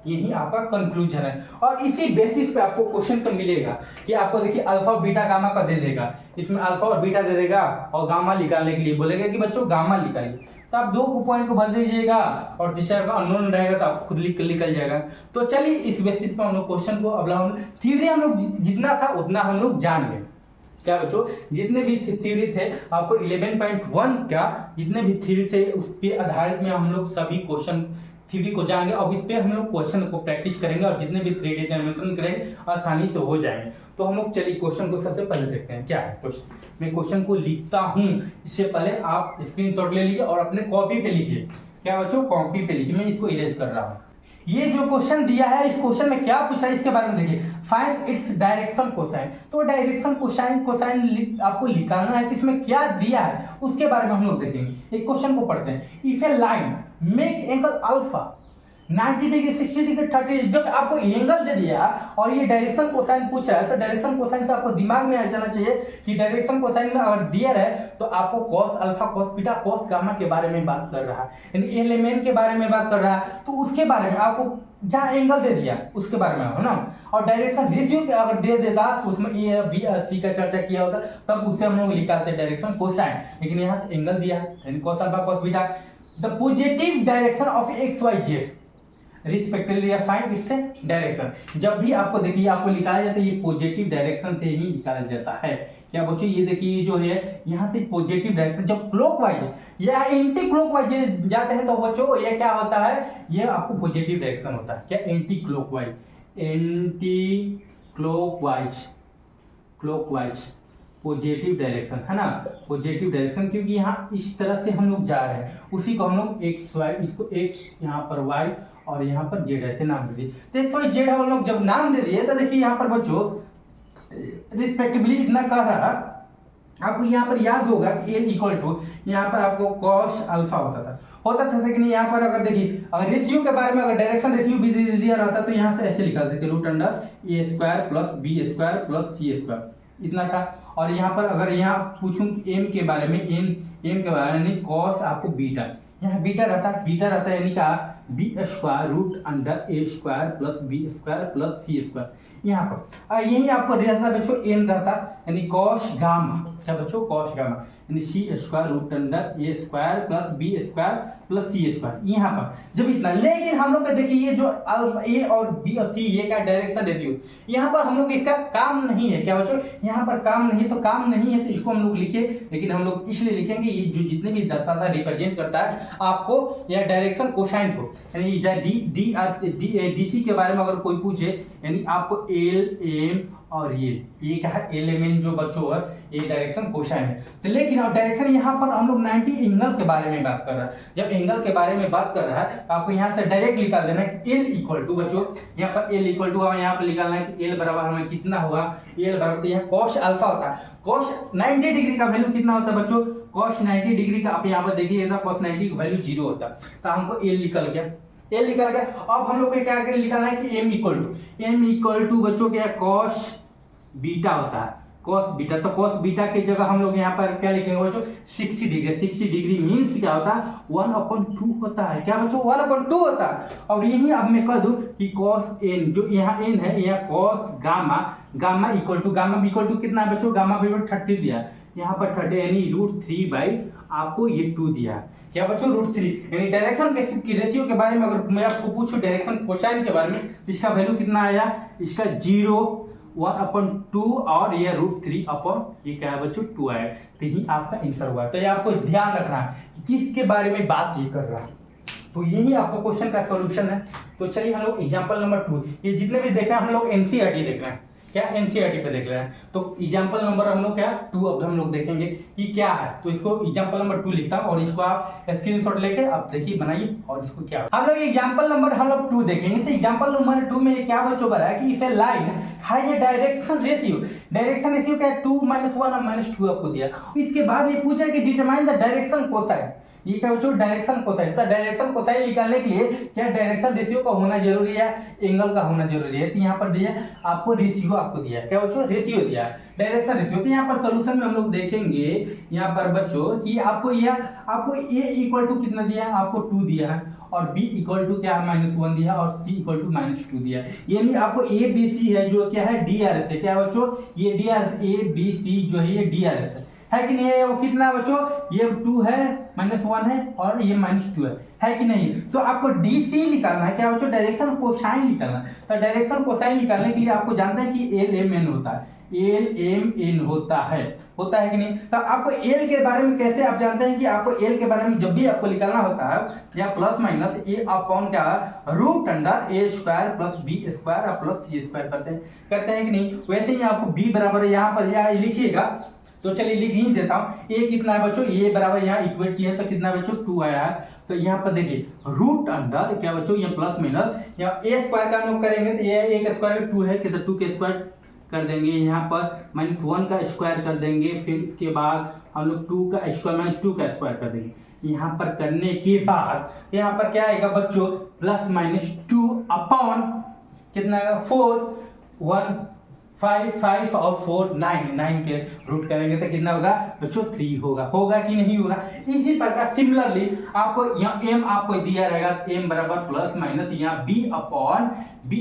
यही आपका कंक्लूजन है, और इसी बेसिस पे आपको क्वेश्चन तो मिलेगा कि आपको देखिए अल्फा और बीटा गामा का दे देगा, इसमें अल्फा और बीटा दे देगा और गामा निकालने के लिए बोलेगा कि बच्चों गामा निकालिए। तो आप 2 पॉइंट को भर दीजिएगा और तीसरा का अननोन रहेगा तो आपको खुद निकल जाएगा। तो चलिए इस बेसिस पे हम लोग क्वेश्चन को अब हम थ्योरी हम लोग जितना था उतना हम लोग जान गए। क्या बच्चों? जितने भी थ्योरी थे आपको 11.1 का जितने भी थ्योरी थे उस पे आधारित में हम लोग सभी क्वेश्चन थ्योरी को जानेंगे। अब इस पे हम लोग क्वेश्चन को प्रैक्टिस करेंगे और जितने भी 3D एनिमेशन करेंगे आसानी से हो जाएंगे। तो हम लोग चलिए क्वेश्चन को सबसे पहले देखते हैं क्या है क्वेश्चन। मैं क्वेश्चन को लिखता हूँ, इससे पहले आप स्क्रीनशॉट ले लीजिए और अपने कॉपी पे लिखिए। क्या बच्चों? कॉपी पे लिखिए, मैं इसको इरेज कर रहा हूँ। ये जो क्वेश्चन दिया है, इस क्वेश्चन में क्या पूछा है इसके बारे में देखिए। Find its direction cosine. तो डायरेक्शन कोसाइन आपको निकालना है, तो इसमें क्या दिया है उसके बारे में हम लोग देखेंगे। एक क्वेश्चन को पढ़ते हैं। If A line make angle alpha 90 degree 60 degree 30 degree, जब आपको एंगल दे दिया और ये डायरेक्शन कोसाइन पूछ रहा है तो डायरेक्शन कोसाइन से आपको दिमाग में आ जाना चाहिए कि डायरेक्शन कोसाइन में अगर दिया है तो आपको cos alpha cos beta cos gamma के बारे में बात कर रहा है, यानी एलिमेंट के बारे में बात कर रहा है। तो उसके बारे में आपको जहाँ एंगल दे दिया उसके बारे में है ना, और डायरेक्शन रेशियो के अगर दे देता तो उसमें ए बी सी का चर्चा किया होता, तब उससे हम लोग निकालते डायरेक्शन कोसाइन। लेकिन यहाँ एंगल दिया है यानी cos alpha cos beta, the positive direction of X Y Z respectively find its direction. जब भी आपको देखिए आपको निकाला जाता है ये पॉजिटिव डायरेक्शन से ही निकाला जाता है। क्या बच्चों? ये देखिए जो है यहाँ से पॉजिटिव डायरेक्शन जब क्लॉकवाइज या एंटी क्लॉकवाइज जाते हैं तो बच्चों ये क्या होता है, ये आपको पॉजिटिव डायरेक्शन होता है। क्या? एंटी क्लॉकवाइज पॉजिटिव डायरेक्शन है ना, पॉजिटिव डायरेक्शन, क्योंकि यहाँ इस तरह से हम लोग जा रहे हैं, उसी को हम लोग एक्स वाई, इसको एक्स यहाँ पर वाई और यहाँ पर जेड ऐसे नाम दे दिए। तो एक्स वाई जेड हम लोग जब नाम दे दिए तो देखिए यहाँ पर बच्चों रिस्पेक्टिवली इतना कह रहा, आपको यहाँ पर याद होगा कि एल इक्वल टू यहाँ पर आपको कॉस अल्फा होता था लेकिन यहाँ पर अगर देखिए अगर रेशियो के बारे में अगर डायरेक्शन रेशियो भी दिया रहता तो यहाँ से ऐसे लिखा देते रूट अंडर ए square plus B square plus सी स्क्वायर, इतना था। और यहाँ पर अगर यहाँ पूछूं कि एम के बारे में, एम के बारे में कॉस आपको बीटा, यहाँ बीटा रहता है यानी का बी स्क्वायर रूट अंडर ए square plus B square plus सी स्क्वायर। यहाँ पर यही आपको रहता बच्चों एन रहता यानी कॉस गामा, क्या बच्चों कॉस गामा, यानी सी स्क्वायर रूट अंडर ए square plus B square plus सी स्क्वायर। यहाँ पर जब इतना, लेकिन हम लोग का देखिए ये जो अल्फा ए और बी और सी ये क्या डायरेक्शन रेशियो, यहाँ पर हम लोग इसका काम नहीं है। क्या बच्चों यहाँ पर काम नहीं, तो काम नहीं है तो इसको हम लोग लिखे, लेकिन हम लोग इसलिए लिखेंगे ये जो जितने भी दर्शाता है रिप्रेजेंट करता है आपको या डायरेक्शन कोसाइन को, यानी डी सी के बारे में अगर कोई पूछे, यानी आपको एल एम और ये क्या है एल एम एन जो बच्चों है ये डायरेक्शन कोसाइन है। तो लेकिन अब डायरेक्शन यहाँ पर हम लोग 90 एंगल के बारे में बात कर रहा है। जब एंगल के बारे में बात कर रहा है तो आपको यहाँ से डायरेक्ट निकाल देना है एल इक्वल टू, बच्चों यहाँ पर एल इक्वल टू यहाँ पर निकालना है कि एल बराबर हमें कितना होगा, एल बराबर तो यहाँ कॉस अल्फा होता है। कॉस 90 डिग्री का वैल्यू कितना होता है बच्चों, कॉस 90 डिग्री का आप यहाँ पर देखिए कॉस 90 का वैल्यू 0 होता है। तो हमको एल निकल गया, एल निकल गया। अब हम लोग को क्या निकालना है कि एम इक्वल टू बच्चों क्या कॉस बीटा होता है, कॉस बीटा। तो कॉस बीटा की जगह हम लोग यहाँ पर क्या लिखेंगे बच्चों 60 डिग्री। 60 डिग्री मीन्स क्या होता है 1/2 होता है। क्या बच्चों 1/2 होता है। और यही अब मैं कह दूं कि कॉस एन जो यहाँ एन है यहाँ कॉस गामा इक्वल टू कितना है बच्चों, गामा भी 30 दिया, यहाँ पर 30 यानी √3 आपको ये 2 दिया। क्या बच्चों √3, यानी डायरेक्शन की रेशियो के बारे में अगर मैं आपको पूछूं डायरेक्शन कोसाइन के बारे में, इसका वैल्यू कितना आया, इसका 0 1/2 और ये √3 अपॉन ये क्या है बच्चों 2 आया। तो यही आपका आंसर हुआ। तो ये आपको ध्यान रखना है कि किसके बारे में बात ये कर रहा है। तो यही आपको क्वेश्चन का सॉल्यूशन है। तो चलिए हम लोग एग्जांपल नंबर 2, ये जितने भी देख रहे हैं हम लोग एनसीईआरटी देख रहे हैं, क्या एनसीईआरटी पे देख रहे हैं। तो एग्जांपल नंबर हम लोग क्या 2 अब हम लोग देखेंगे कि क्या है। तो इसको एग्जांपल नंबर 2 लिखता हूं और इसको आप स्क्रीनशॉट लेके आप देखिए बनाइए और इसको क्या हम लोग एग्जांपल नंबर हम लोग 2 देखेंगे। तो एग्जांपल नंबर 2 में क्या बच्चों बता है कि if A line has a direction ratio क्या 2 - 1 और -2 आपको दिया। इसके बाद ये पूछा कि डिटरमाइन द डायरेक्शन कोसाइन, ये क्या बच्चों डायरेक्शन कोसाइन। तो डायरेक्शन कोसाइन निकालने के लिए क्या डायरेक्शन रेशियो का होना जरूरी है, एंगल का होना जरूरी है। तो यहाँ पर दिया आपको रेशियो आपको दिया, क्या बच्चों रेशियो दिया डायरेक्शन रेशियो। तो यहाँ पर सॉल्यूशन में हम लोग देखेंगे यहाँ पर बच्चों कि आपको ए इक्वल टू कितना दिया है, आपको 2 दिया है, और बी इक्वल टू क्या है -1 दिया, और सी इक्वल टू -2 दिया। यानी आपको ए बी सी है जो क्या है DRS है। क्या बच्चों ये DRS ए बी सी जो है ये DRS है कि नहीं, वो कितना बच्चों ये 2 है -1 है और ये -2 है कि नहीं। तो आपको DC निकालना है, क्या बच्चों डायरेक्शन कोसाइन निकालना है। तो डायरेक्शन कोसाइन निकालने के लिए आपको जानते हैं कि LMN होता है, LMN होता है कि नहीं। तो आपको L के बारे में कैसे आप जानते हैं कि आपको L के बारे में जब भी आपको निकालना होता है या प्लस माइनस A अपॉन क्या √A square plus B square plus C square करते हैं कि नहीं। वैसे ही आपको B बराबर यहाँ पर यहाँ लिखिएगा। तो चलिए लिख ही देता हूँ। A कितना है बच्चों, ये बराबर यहाँ इक्वेट किया है तो कितना बच्चों 2 आया है। तो यहाँ पर देखिए √ क्या बच्चों ये प्लस माइनस यहाँ A स्क्वायर का हम लोग करेंगे तो ये A का स्क्वायर 2 है, कितना 2 के स्क्वायर कर देंगे, यहाँ पर -1 का स्क्वायर कर देंगे, फिर इसके बाद हम लोग 2 का स्क्वायर -2 का स्क्वायर कर देंगे। यहाँ पर करने के बाद यहाँ पर क्या आएगा बच्चों +-2 अपॉन कितना आएगा 4 1 5 5 और 4 9 के रूट करेंगे तो कितना होगा बच्चों 3 होगा कि नहीं होगा। इसी प्रकार सिमिलरली आपको यहाँ m आपको दिया रहेगा m बराबर प्लस माइनस यहाँ b अपॉन √,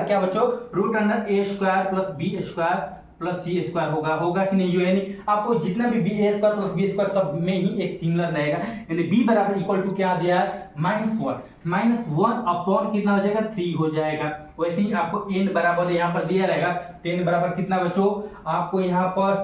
क्या बच्चों √A square plus B square plus C square होगा कि नहीं। यानी आपको जितना भी A square plus B square सब में ही एक सिमिलर रहेगा। यानी B बराबर इक्वल टू क्या दिया है -1 अपॉन कितना हो जाएगा 3 हो जाएगा। वैसे ही आपको n बराबर यहाँ पर दिया रहेगा। तो n बराबर कितना बच्चों आपको यहाँ पर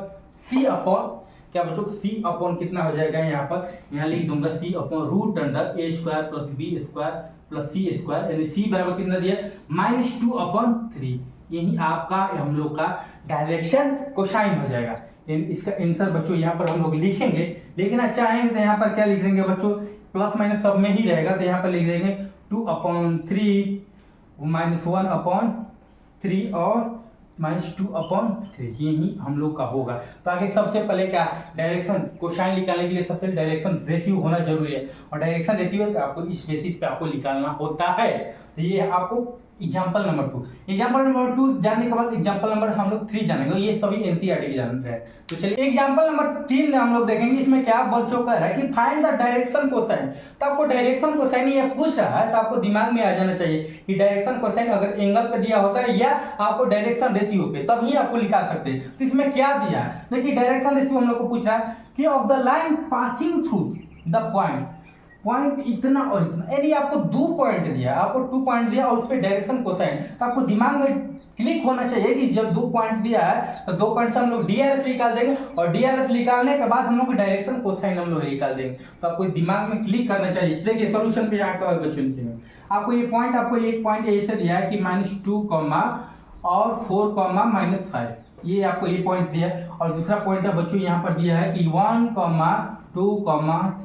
C अपॉन क्या बच्चों C अपॉन कितना हो जाएगा, यहाँ लिख दूंगा C upon √A square plus B square plus C square, यानी C बराबर कितना दिया -2/3। यही आपका हम लोग का डायरेक्शन कोसाइन हो जाएगा। इसका आंसर बच्चों यहाँ पर हम लोग लिखना चाहेंगे तो यहाँ पर क्या लिख देंगे बच्चों प्लस माइनस सब में ही रहेगा। तो यहाँ पर लिख देंगे 2/3 -1/3 और -2/3 यही हम लोग का होगा। तो आगे सबसे पहले क्या डायरेक्शन कोसाइन निकालने के लिए सबसे डायरेक्शन रेशियो होना जरूरी है, और डायरेक्शन रेशियो तो आपको इस बेसिस पे आपको निकालना होता है। तो ये है आपको एग्जाम्पल नंबर 2। एग्जाम्पल नंबर 2 जानने के बाद एग्जाम्पल नंबर हम लोग 3 जानेंगे, ये सभी एनसीईआरटी के जान रहे हैं। तो चलिए एग्जाम्पल नंबर 3 हम लोग देखेंगे। इसमें क्या बच्चों का है कि फाइंड द डायरेक्शन कोसाइन। तो आपको डायरेक्शन कोसाइन ये पूछ रहा है तो आपको दिमाग में आ जाना चाहिए कि डायरेक्शन कोसाइन अगर एंगल पे दिया होता है या आपको डायरेक्शन रेशियो पे, तभी आपको निकाल सकते हैं। तो इसमें क्या दिया है, देखिए डायरेक्शन रेशियो हम लोग को पूछ रहा है कि of the line passing through the point इतना और इतना, यानी आपको 2 पॉइंट दिया, आपको 2 पॉइंट दिया और उस पर डायरेक्शन कोसाइन। तो आपको दिमाग में क्लिक होना चाहिए कि जब 2 पॉइंट दिया है तो 2 पॉइंट से हम लोग डीआरएस निकाल देंगे और डीआरएस निकालने के बाद हम लोग डायरेक्शन कोसाइन हम लोग निकाल देंगे। तो आपको दिमाग में क्लिक करना चाहिए। देखिए सोल्यूशन पे यहाँ बच्चों के आपको ये पॉइंट, आपको एक पॉइंट ऐसे दिया है कि -2 और 4 -5, ये आपको ये पॉइंट दिया है। और दूसरा पॉइंट है बच्चों यहाँ पर दिया है कि 1 2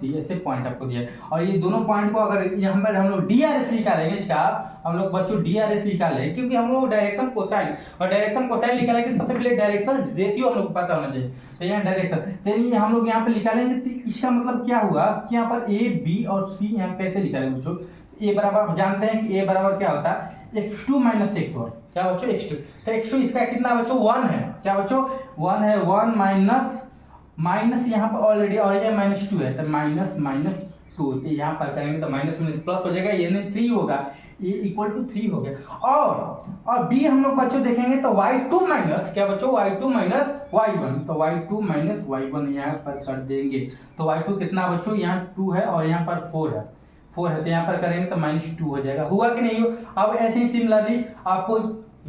3 ऐसे पॉइंट आपको दिया है। और ये दोनों पॉइंट को अगर यहाँ पर हम लोग डीआरएस निकालेंगे, इसका हम लोग बच्चों डीआरएस निकालेंगे, क्योंकि हम लोग डायरेक्शन कोसाइन और डायरेक्शन कोसाइन निकालेंगे सबसे पहले डायरेक्शन रेशियो हम लोग को पता होना चाहिए। तो यहाँ डायरेक्शन तो हम लोग यहाँ पे निकालेंगे। तो इसका मतलब क्या हुआ कि यहाँ पर ए बी और सी यहाँ कैसे निकालेंगे बच्चों। ए बराबर जानते हैं कि ए बराबर क्या होता है x2 - x1, क्या बच्चों x2। तो x2 इसका कितना बच्चों 1 है, क्या बच्चों 1 है। 1 माइनस यहाँ पर ऑलरेडी -2 है तो -2, तो यहाँ पर करेंगे तो माइनस प्लस हो जाएगा, ये नहीं 3 होगा, ये इक्वल टू 3 हो गया। और b हम लोग बच्चों देखेंगे तो y2 माइनस क्या बच्चों y2 माइनस y1, तो y2 माइनस y1 यहाँ पर कर देंगे। तो y2 कितना बच्चों यहाँ 2 है और यहाँ पर 4 है तो यहाँ पर करेंगे तो -2 हो जाएगा। हुआ कि नहीं हो। अब ऐसे ही सिमिलरली आपको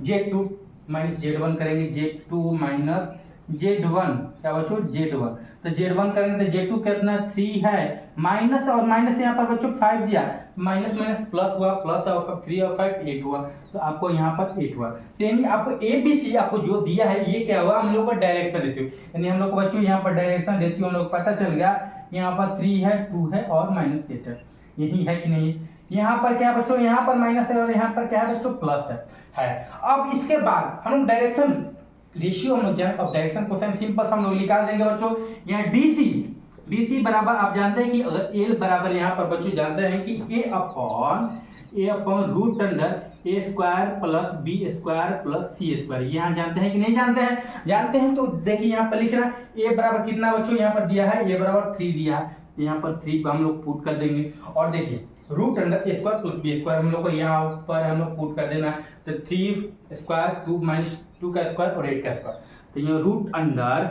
z2 माइनस z1 करेंगे, z2 माइनस z1 क्या बच्चों z1, तो z1 करेंगे तो z2 कितना 3 है, माइनस और माइनस यहाँ पर बच्चों 5 दिया, माइनस माइनस प्लस हुआ, प्लस और 3 और 5 8 हुआ, तो आपको यहाँ पर 8 हुआ। तो यानी आपको ए बी सी आपको जो दिया है ये क्या हुआ हम लोग का डायरेक्शन रेशियो, यानी हम लोग को बच्चों यहाँ पर डायरेक्शन रेशियो हम लोग पता चल गया। यहाँ पर 3 है, 2 है और -8 है, यही है कि नहीं। यहाँ पर क्या बच्चों, यहाँ पर माइनस है और यहाँ पर क्या है बच्चों प्लस है। अब इसके बाद हम डायरेक्शन रेशियो हम लोग जान, अब डायरेक्शन कोसाइन सिंपल हम लोग निकाल देंगे बच्चों। यहाँ डीसी बराबर आप जानते हैं कि अगर एल बराबर यहाँ पर बच्चों जानते हैं कि A upon root under A square plus B square plus C square, यहाँ जानते हैं कि नहीं जानते हैं। जानते हैं तो देखिए यहाँ पर लिख रहा है ए बराबर कितना बच्चों यहाँ पर दिया है, ए बराबर 3 दिया है, यहाँ पर 3 हम लोग पुट कर देंगे। और देखिए रूट अंडर ए स्क्वायर प्लस बी स्क्वायर हम लोग को यहाँ पर हम लोग पुट कर देना है, तो 3 स्क्वायर 2 माइनस 2 का स्क्वायर और 8 का स्क्वायर, तो ये रूट अंडर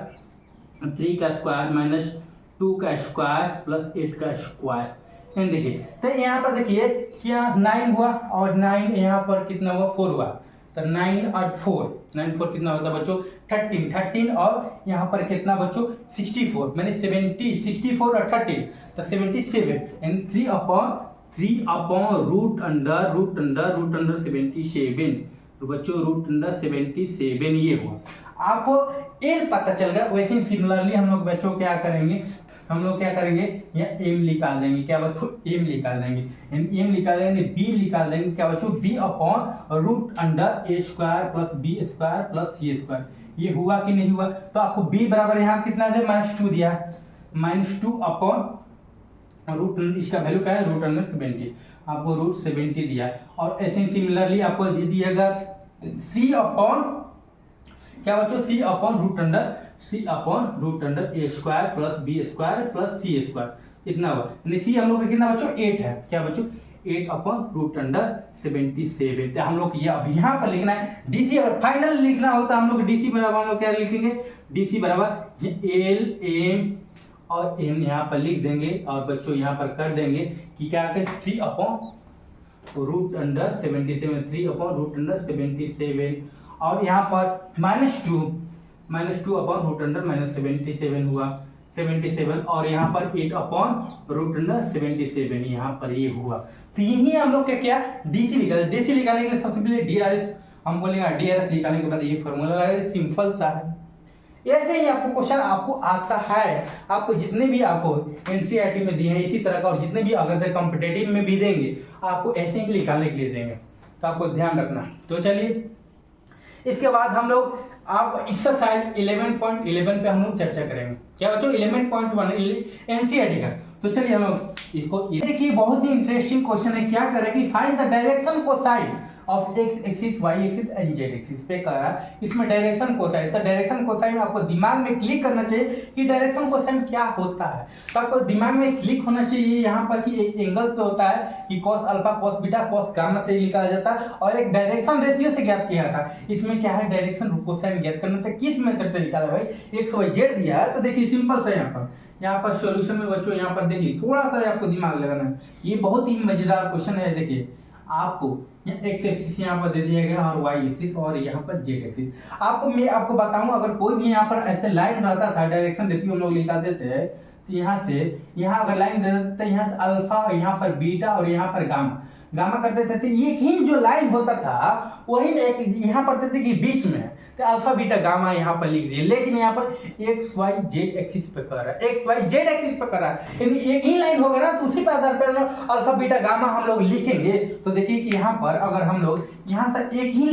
3 का स्क्वायर माइनस 2 का स्क्वायर प्लस 8 का स्क्वायर। देखिए तो यहाँ पर देखिए क्या 9 हुआ और 9 यहाँ पर कितना हुआ 4 हुआ, तो 9 और 4 कितना होता है बच्चों 13 और यहाँ पर कितना बच्चों 64, मैंने 64 और 13 तो 77, यानी 3 अपॉन रूट अंडर 77, तो बच्चों रूट अंडर 77 ये हुआ। आपको एल पता चल गया। वैसे ही सिमिलरली हम लोग बच्चों क्या करेंगे या एम निकाल देंगे, क्या बच्चों एम निकाल देंगे, बी निकाल देंगे, क्या बच्चों बी अपॉन रूट अंडर ए square plus B square plus सी स्क्वायर, ये हुआ कि नहीं हुआ। तो आपको बी बराबर यहाँ कितना दे -2 दिया, -2 अपॉन रूट, इसका वैल्यू क्या है रूट अंडर 70, आपको रूट 70 दिया। और ऐसे सिमिलरली आपको दे दिएगा सी अपॉन क्या बच्चों सी अपॉन रूट अंडर ए square plus B square plus सी स्क्वायर, इतना हुआ। सी हम लोग का कितना बच्चों 8 है, क्या बच्चों 8 अपॉन रूट अंडर 77। तो हम लोग ये अब यहाँ पर लिखना है डीसी, अगर फाइनल लिखना होता हम लोग डीसी बराबर हम लोग क्या लिखेंगे, डीसी बराबर एल एम और एम यहाँ पर लिख देंगे और बच्चों यहाँ पर कर देंगे कि क्या कहते हैं 3 upon root under 77, 3 upon root under 77 और यहाँ पर -2 अपॉन रूट अंडर -77 हुआ 77 और यहाँ पर 8 अपॉन रूट अंडर 77 यहाँ पर ये हुआ। तो यही हम लोग क्या डीसी निकालने के लिए सबसे पहले डीआरएस हम बोलेंगे, डीआरएस निकालने के बाद ये फॉर्मूला लगा, सिंपल सा है। ऐसे ही आपको क्वेश्चन आपको आता है, आपको जितने भी आपको एनसीईआरटी में दिए हैं इसी तरह का, और जितने भी अगर कॉम्पिटेटिव में भी देंगे आपको ऐसे ही निकालने के लिए देंगे, तो आपको ध्यान रखना। तो चलिए इसके बाद हम लोग आप एक्सरसाइज 11.11 पे हम लोग चर्चा करेंगे। क्या बच्चों 11.1 एनसीईआरटी का। तो चलिए हम लोग इसको, ये देखिए बहुत ही इंटरेस्टिंग क्वेश्चन है। क्या करे कि find the direction cosine of X axis Y axis and Z axis पे कह रहा है। इसमें डायरेक्शन कोसाइन, तो डायरेक्शन कोसाइन आपको दिमाग में क्लिक करना चाहिए कि डायरेक्शन कोसाइन क्या होता है। तो आपको दिमाग में क्लिक होना चाहिए यहाँ पर कि एक एंगल से होता है कि cos alpha cos beta cos gamma से निकाला जाता है, और एक डायरेक्शन रेशियो से ज्ञात किया था। इसमें क्या है डायरेक्शन कोसाइन ज्ञात करना था। किस मेथड से निकाला भाई, एक्स वाई जेड दिया है। तो देखिए सिंपल से यहाँ पर सॉल्यूशन में बच्चों यहाँ पर देखिए थोड़ा सा आपको दिमाग लगाना है। ये बहुत ही मजेदार क्वेश्चन है। देखिए आपको एक्स एक्सिस यहाँ पर दे दिया गया और वाई एक्सिस और यहाँ पर जेड एक्सिस। मैं आपको बताऊं, अगर कोई भी यहाँ पर ऐसे लाइन रहता था, डायरेक्शन रेशियो हम लोग निकालते थे, तो यहाँ से यहाँ अगर लाइन दे देते यहाँ से अल्फा, यहाँ पर बीटा और यहाँ पर गामा करते थे। तो एक ही जो लाइन होता था वही एक यहाँ पर देते कि बीच में तो अल्फा बीटा गामा यहाँ पर लिख दिए, लेकिन यहाँ पर एक्स वाई जेड एक्सिस पे कर रहा है, एक्स वाई जेड एक्सिस पे कर रहा है। यानी एक ही लाइन होगा ना, तो उसी पे आधार पर अल्फा बीटा गामा हम लोग लिखेंगे। तो देखिए कि यहाँ पर अगर हम लोग यहाँ से एक ही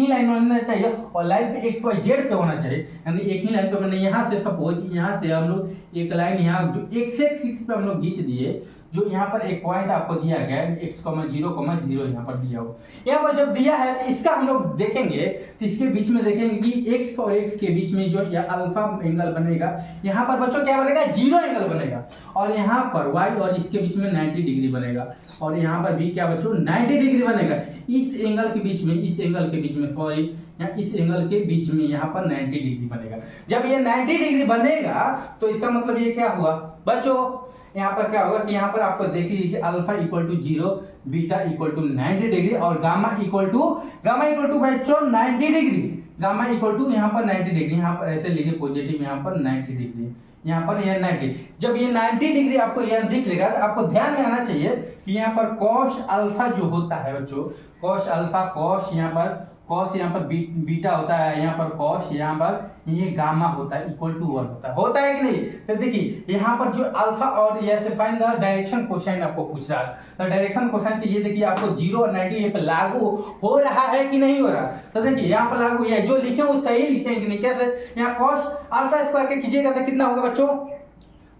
लाइन होना चाहिए और लाइन पे एक्स वाई जेड पे होना चाहिए, यानी एक ही लाइन पे। मैंने यहाँ से सपोज यहाँ से हम लोग एक लाइन यहाँ जो एक्स एक्सिस पे हम लोग खींच दिए, जो यहाँ पर एक पॉइंट आपको दिया गया है x, 0, यहाँ पर दिया हो। यहाँ पर जब दिया है तो इसका हम लोग देखेंगे तो इसके बीच में देखेंगे कि x और x के बीच में जो अल्फा एंगल बनेगा, यहाँ पर बच्चों क्या बनेगा 0 एंगल बनेगा, और यहाँ पर y और इसके बीच में 90 डिग्री बनेगा, और यहाँ पर भी क्या बच्चों 90 डिग्री बनेगा। इस एंगल के बीच में इस एंगल के बीच में यहाँ पर 90 डिग्री बनेगा। जब ये 90 डिग्री बनेगा तो इसका मतलब ये क्या हुआ बच्चों, यहाँ पर क्या होगा कि यहाँ पर आपको देखिए कि alpha equal to 0, beta equal to 90 degree और गामा इक्वल टू बच्चों 90 डिग्री, गामा इक्वल टू यहाँ पर 90 डिग्री। यहाँ पर ऐसे लिखे पॉजिटिव, यहाँ पर 90 डिग्री, यहाँ पर यह 90। जब ये 90 डिग्री आपको यह दिख लेगा तो आपको ध्यान में आना चाहिए कि यहाँ पर कॉस अल्फा जो होता है बच्चों, कॉस अल्फा कॉस यहाँ पर बीटा होता है, यहाँ पर कॉस, यहाँ पर ये गामा होता है इक्वल टू 1 होता है कि नहीं। तो देखिए यहाँ पर जो अल्फा और ये से फाइंड द डायरेक्शन कोसाइन आपको पूछ रहा है। तो डायरेक्शन कोसाइन तो ये देखिए आपको 0 और 90 ये पे लागू हो रहा है कि नहीं हो रहा। तो देखिए यहाँ पर लागू है, जो लिखे वो सही लिखे कि नहीं। कैसे, यहाँ कॉस अल्फा स्क्वायर के कीजिएगा तो कितना होगा बच्चों,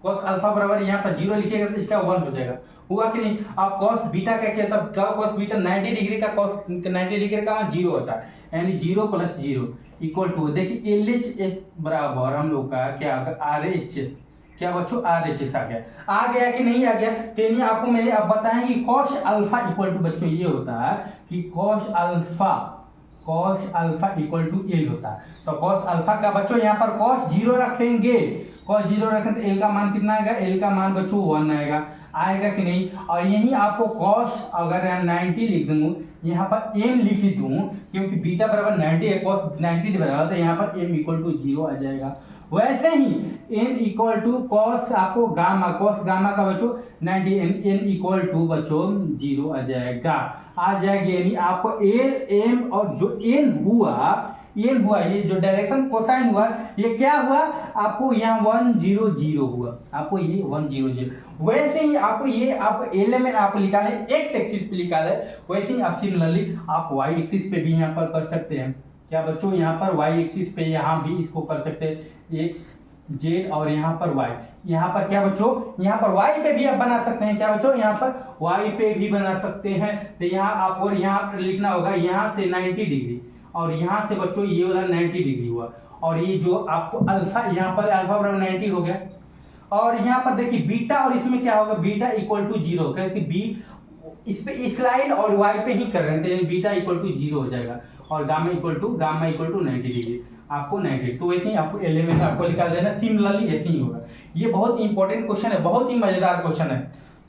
कॉस अल्फा बराबर यहाँ पर 0 लिखिएगा तो इसका 1 हो जाएगा, हुआ कि नहीं। आप कॉस बीटा का क्या, तब कॉस बीटा 90 डिग्री का कॉस 90 डिग्री का 0 होता है, यानी 0 + 0 इक्वल टू, देखिए LHS बराबर हम लोग का क्या होगा RHS, क्या बच्चों RHS आ गया कि नहीं आ गया। तेनी आपको मैंने अब बताया कि कॉस अल्फा इक्वल टू बच्चों ये होता है कि cos alpha equal to L होता है। तो कॉस अल्फा का बच्चों यहाँ पर कॉस 0 रखेंगे, कॉस 0 रखें तो L का मान कितना आएगा, L का मान बच्चों 1 आएगा कि नहीं। और यही आपको कॉस अगर 90 लिख दूँ, यहाँ पर m लिख दूँ क्योंकि बीटा बराबर 90 है, कॉस 90 बराबर, तो यहाँ पर m इक्वल टू 0 आ जाएगा। वैसे ही n इक्वल टू कॉस आपको गामा, कॉस गामा का बच्चों 90, n इक्वल टू बच्चों 0 आ जाएगा। यानी आपको l m और जो n हुआ ये जो डायरेक्शन कोसाइन हुआ ये क्या हुआ, आपको यहाँ 100 हुआ, आपको ये 100। वैसे ही आपको एलिमेंट आप निकाले एक्स एक्सिस पे निकाले, वैसे ही आप सिमिलरली आप वाई एक्सिस पे भी यहाँ पर कर सकते हैं। क्या बच्चों, यहाँ पर वाई एक्सिस पे यहाँ भी इसको कर सकते हैं, एक्स जेड और यहाँ पर वाई। यहाँ पर क्या बच्चों, यहाँ पर वाई पे भी आप बना सकते हैं। क्या बच्चों, यहाँ पर वाई पे भी बना सकते हैं। तो यहाँ आपको यहाँ पर लिखना होगा, यहाँ से 90 डिग्री और यहाँ से बच्चों ये वाला 90 डिग्री हुआ, और ये जो आपको अल्फा, यहाँ पर अल्फा बराबर 90 हो गया, और यहाँ पर देखिए बीटा, और इसमें क्या होगा बीटा इक्वल टू 0, क्योंकि बी इस पे इस लाइन और वाई पे ही कर रहे हैं, तो बीटा इक्वल टू 0 हो जाएगा, और गामा इक्वल टू 90 डिग्री, आपको 90। तो वैसे ही आपको एलिमेंट आपको निकाल देना, सिमिलरली ऐसे ही होगा। ये बहुत इंपॉर्टेंट क्वेश्चन है, बहुत ही मजेदार क्वेश्चन है।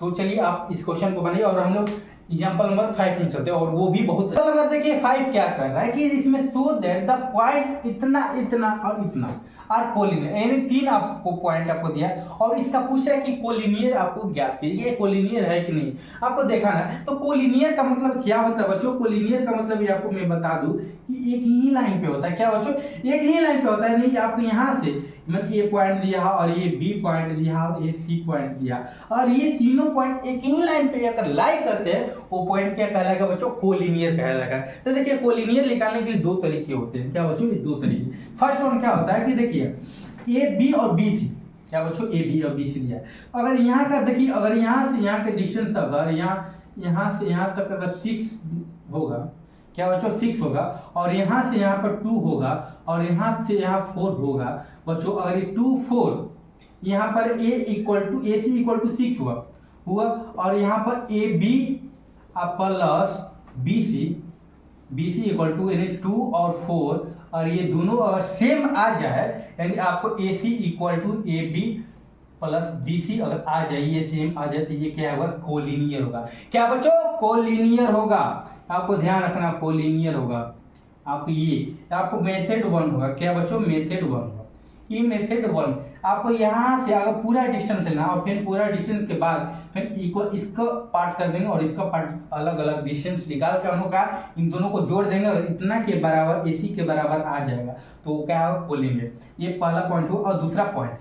तो चलिए आप इस क्वेश्चन को बनाइए और हम लोग एग्जाम्पल नंबर 5 में चलते हैं, और वो भी बहुत नंबर देखिए 5 क्या कर रहा है कि इसमें शो दैट द पॉइंट इतना और इतना आर कोलिनियर, यानी 3 आपको पॉइंट आपको दिया, और इसका पूछ रहा है कि कोलिनियर आपको ज्ञात कीजिए, कोलिनियर है कि नहीं, आपको देखना है। तो कोलिनियर का मतलब क्या होता है बच्चों, कोलिनियर का मतलब ये आपको मैं बता दूं कि एक ही लाइन पे होता है। क्या बच्चों, एक ही लाइन पे होता है, नहीं आपको यहाँ से मतलब ए पॉइंट दिया और ये बी पॉइंट दिया और ये सी पॉइंट दिया, और ये तीनों पॉइंट एक ही लाइन पे अगर लाई करते हैं वो पॉइंट क्या कहलाएगा बच्चों, कोलिनियर कहलाएगा। तो देखिए कोलिनियर निकालने के लिए दो तरीके होते हैं, क्या बच्चों, ये दो तरीके। फर्स्ट वन क्या होता है कि देखिए ए बी और बी सी, क्या बच्चों, ए बी और बी सी दिया है। अगर यहाँ का देखिए, अगर यहाँ से यहाँ के डिस्टेंस अगर यहाँ से यहाँ तक अगर 6 होगा, क्या बच्चों 6 होगा, और यहाँ से यहाँ पर 2 होगा, और यहाँ से यहाँ 4 होगा बच्चों। अगर ये 2 4 यहाँ पर a equal to A C equal to 6 हुआ, और यहाँ पर A B plus B C equal to यानी 2 और 4, और ये दोनों अगर सेम आ जाए, यानी आपको A C equal to A B plus B C अगर आ जाए, ये सेम आ जाए, तो ये क्या होगा, कोलिनियर होगा। क्या बच्चों, कोलिनियर होगा। आपको ध्यान रखना, कोलिनियर होगा। आपको ये आपको मेथड 1 होगा, क्या बच्चों, मेथड 1 होगा। ये मेथड 1 आपको यहाँ से अगर पूरा डिस्टेंस लेना, और फिर पूरा डिस्टेंस के बाद फिर इक्वल इसका पार्ट कर देंगे, और इसका पार्ट अलग अलग डिस्टेंस निकाल कर हम लोग का इन दोनों को जोड़ देंगे, और इतना के बराबर AC के बराबर आ जाएगा, तो क्या होगा, कोलिनियर। ये पहला पॉइंट हुआ। और दूसरा पॉइंट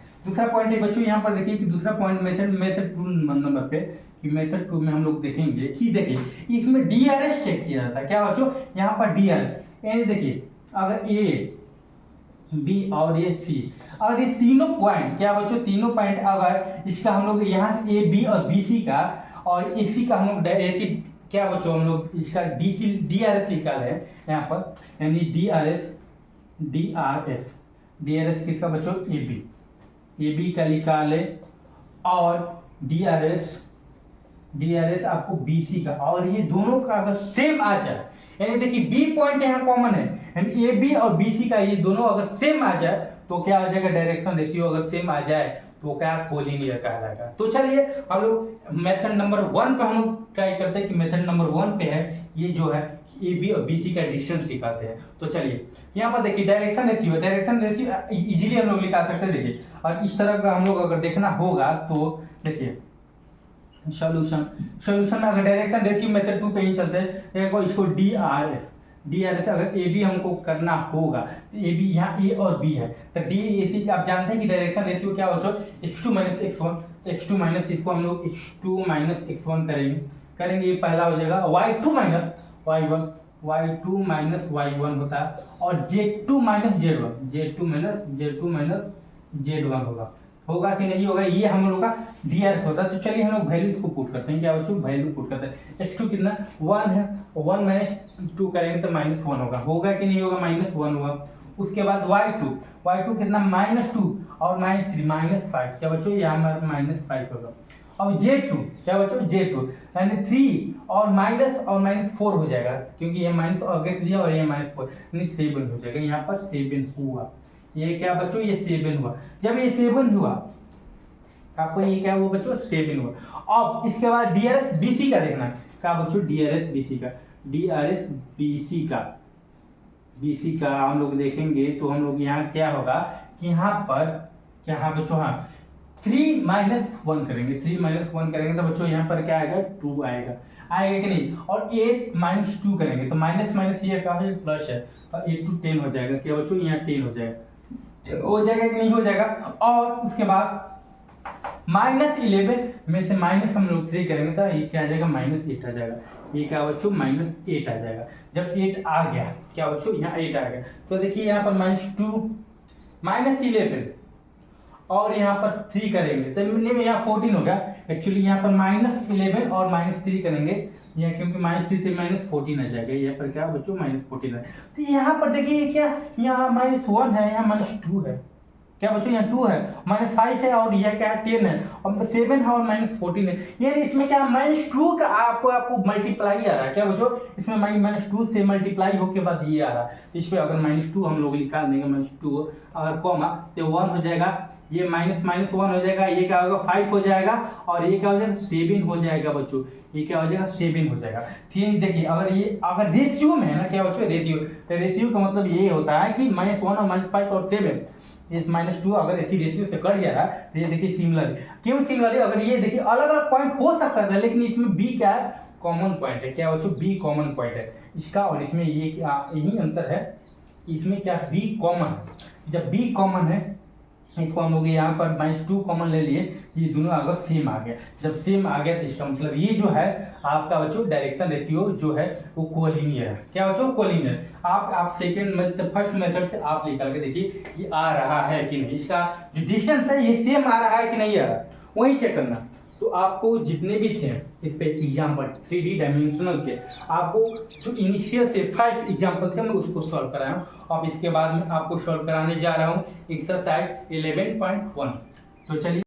है बच्चों, यहाँ पर देखिए कि दूसरा पॉइंट मेथड 2 नंबर पे, कि मेथड 2 में हम लोग देखेंगे कि देखिए इसमें DRS चेक किया जाता है। क्या बच्चों, यहाँ पर DRS यानी देखिए अगर A बी और ये सी, अगर ये तीनों पॉइंट, क्या बच्चों, तीनों पॉइंट अगर इसका हम लोग यहाँ ए बी और बी सी का और ए सी का हम लोग क्या बच्चों, हम लोग इसका DRS निकाले हैं यहाँ पर, यानी DRS किसका बच्चों, ए बी का निकाले, और DRS आपको BC का, और ये दोनों का अगर सेम आ जाए, यानी देखिए बी पॉइंट यहाँ कॉमन है, यानी ए बी और BC का ये दोनों अगर सेम आ जाए, तो क्या हो जाएगा, डायरेक्शन रेशियो अगर सेम आ जाए, तो क्या कोलिनियर कहलाएगा। तो चलिए हम लोग मेथड नंबर 1 पे हम लोग ट्राई करते हैं कि मेथड नंबर 1 पे है, ये जो है ए बी और BC का डिस्टेंस निकालते हैं। तो चलिए यहाँ पर देखिए डायरेक्शन रेशियो इजीली हम लोग निकाल सकते हैं। देखिए, और इस तरह का हम लोग अगर देखना होगा तो देखिए सॉल्यूशन अगर डायरेक्शन रेशियो मेथड 2 पे ही चलते हैं, देखो इसको DRS अगर ए बी हमको करना होगा, तो ए बी यहाँ ए और बी है, तो DAC आप जानते हैं कि डायरेक्शन रेशियो क्या हो, x2 माइनस x1, तो x2 माइनस इसको हम लोग x2 माइनस x1 करेंगे, ये पहला हो जाएगा, y2 माइनस y1 होता है, और Z2 माइनस Z1 होगा कि नहीं होगा, ये हम लोग का DRS होता है। तो चलिए हम लोग वैल्यू इसको पुट करते हैं, क्या बच्चों, वैल्यू पुट करते हैं। x2 कितना 1 है, 1 माइनस 2 करेंगे तो -1 होगा कि नहीं होगा, -1 होगा। उसके बाद y2 कितना -2 और -3 -5, क्या बच्चों, यहाँ हमारा -5 होगा। और Z2 क्या बच्चों, Z2 यानी 3 और -4 हो जाएगा, क्योंकि ये माइनस आगे से दिया और ये -4 यानी 7 हो जाएगा। यहाँ पर 7 हुआ, ये क्या बच्चों, ये 7 हुआ। जब ये 7 हुआ, आपको ये क्या हुआ बच्चों, 7 हुआ। अब इसके बाद DRS BC का देखना, क्या बच्चों, DRS BC का हम लोग देखेंगे, तो हम लोग यहाँ क्या होगा कि यहाँ पर क्या बच्चों, हाँ 3 माइनस 1 करेंगे, तो बच्चों यहाँ पर क्या आएगा, 2 आएगा कि नहीं। और 8 माइनस 2 करेंगे, तो माइनस ये क्या है, प्लस है, तो 8 to 10 हो जाएगा, क्या बच्चों, यहाँ 10 हो जाएगा कि नहीं हो जाएगा। और उसके बाद -11 में से माइनस हम लोग 3 करेंगे, तो ये क्या आ जाएगा, -8 आ जाएगा। ये क्या बच्चों, -8 आ जाएगा। जब 8 आ गया, क्या बच्चों, यहाँ 8 आ गया, तो देखिए यहाँ पर -2 -11 और यहाँ पर 3 करेंगे, तो यहाँ 14 हो गया। एक्चुअली यहाँ पर -11 और -3 करेंगे, यहाँ क्योंकि -3 से -14 आ जाएगा, यहाँ पर क्या बच्चों, -14 है। तो यहाँ पर देखिए क्या, यहाँ -1 है, यहाँ -2 है, क्या बच्चों, यहाँ 2 है, -5 है, और यह क्या है, 10 है, और 7 है और -14 है। यानी इसमें क्या -2 का आपको मल्टीप्लाई आ रहा है, क्या बच्चों, इसमें -2 से मल्टीप्लाई होके बाद ये आ रहा है। इस पे अगर -2 हम लोग निकाल देंगे, -2 अगर कॉमा, तो 1 हो जाएगा, ये -1 हो जाएगा, ये क्या होगा, 5 हो जाएगा, और ये क्या हो जाएगा, 7 हो जाएगा बच्चों, ये क्या हो जाएगा, 7 हो जाएगा। ठीक, देखिए अगर रेशियो में है ना, क्या बच्चों, रेशियो का मतलब ये होता है कि -1 और -5 और 7 इस -2 अगर अच्छी रेशियो से कट जा रहा है, तो ये देखिए सिमिलर, क्यों सिमिलर, अगर ये देखिए अलग अलग पॉइंट हो सकता था, लेकिन इसमें बी क्या है, कॉमन पॉइंट है, क्या बच्चों, बी कॉमन पॉइंट है इसका, और इसमें ये यही अंतर है, इसमें क्या बी कॉमन, जब बी कॉमन है इसको हम लोग यहाँ पर -2 कॉमन ले लिए, ये दोनों अगर सेम आ गया, जब सेम आ गया तो इसका मतलब ये जो है आपका बच्चों डायरेक्शन रेशियो जो है वो कोलिनियर है। क्या बच्चों? कोलिनियर। आप सेकंड मेथड फर्स्ट मेथड से आप निकाल के देखिए ये आ रहा है कि नहीं, इसका जो डिस्टेंस है ये सेम आ रहा है कि नहीं आ रहा, वही चेक करना। तो आपको जितने भी थे इस पे एग्जाम्पल 3D डायमेंशनल के, आपको जो इनिशियल से 5 एग्जाम्पल थे मैं उसको सॉल्व कराया हूँ। अब इसके बाद में आपको सॉल्व कराने जा रहा हूँ एक्सरसाइज 11.1। तो चलिए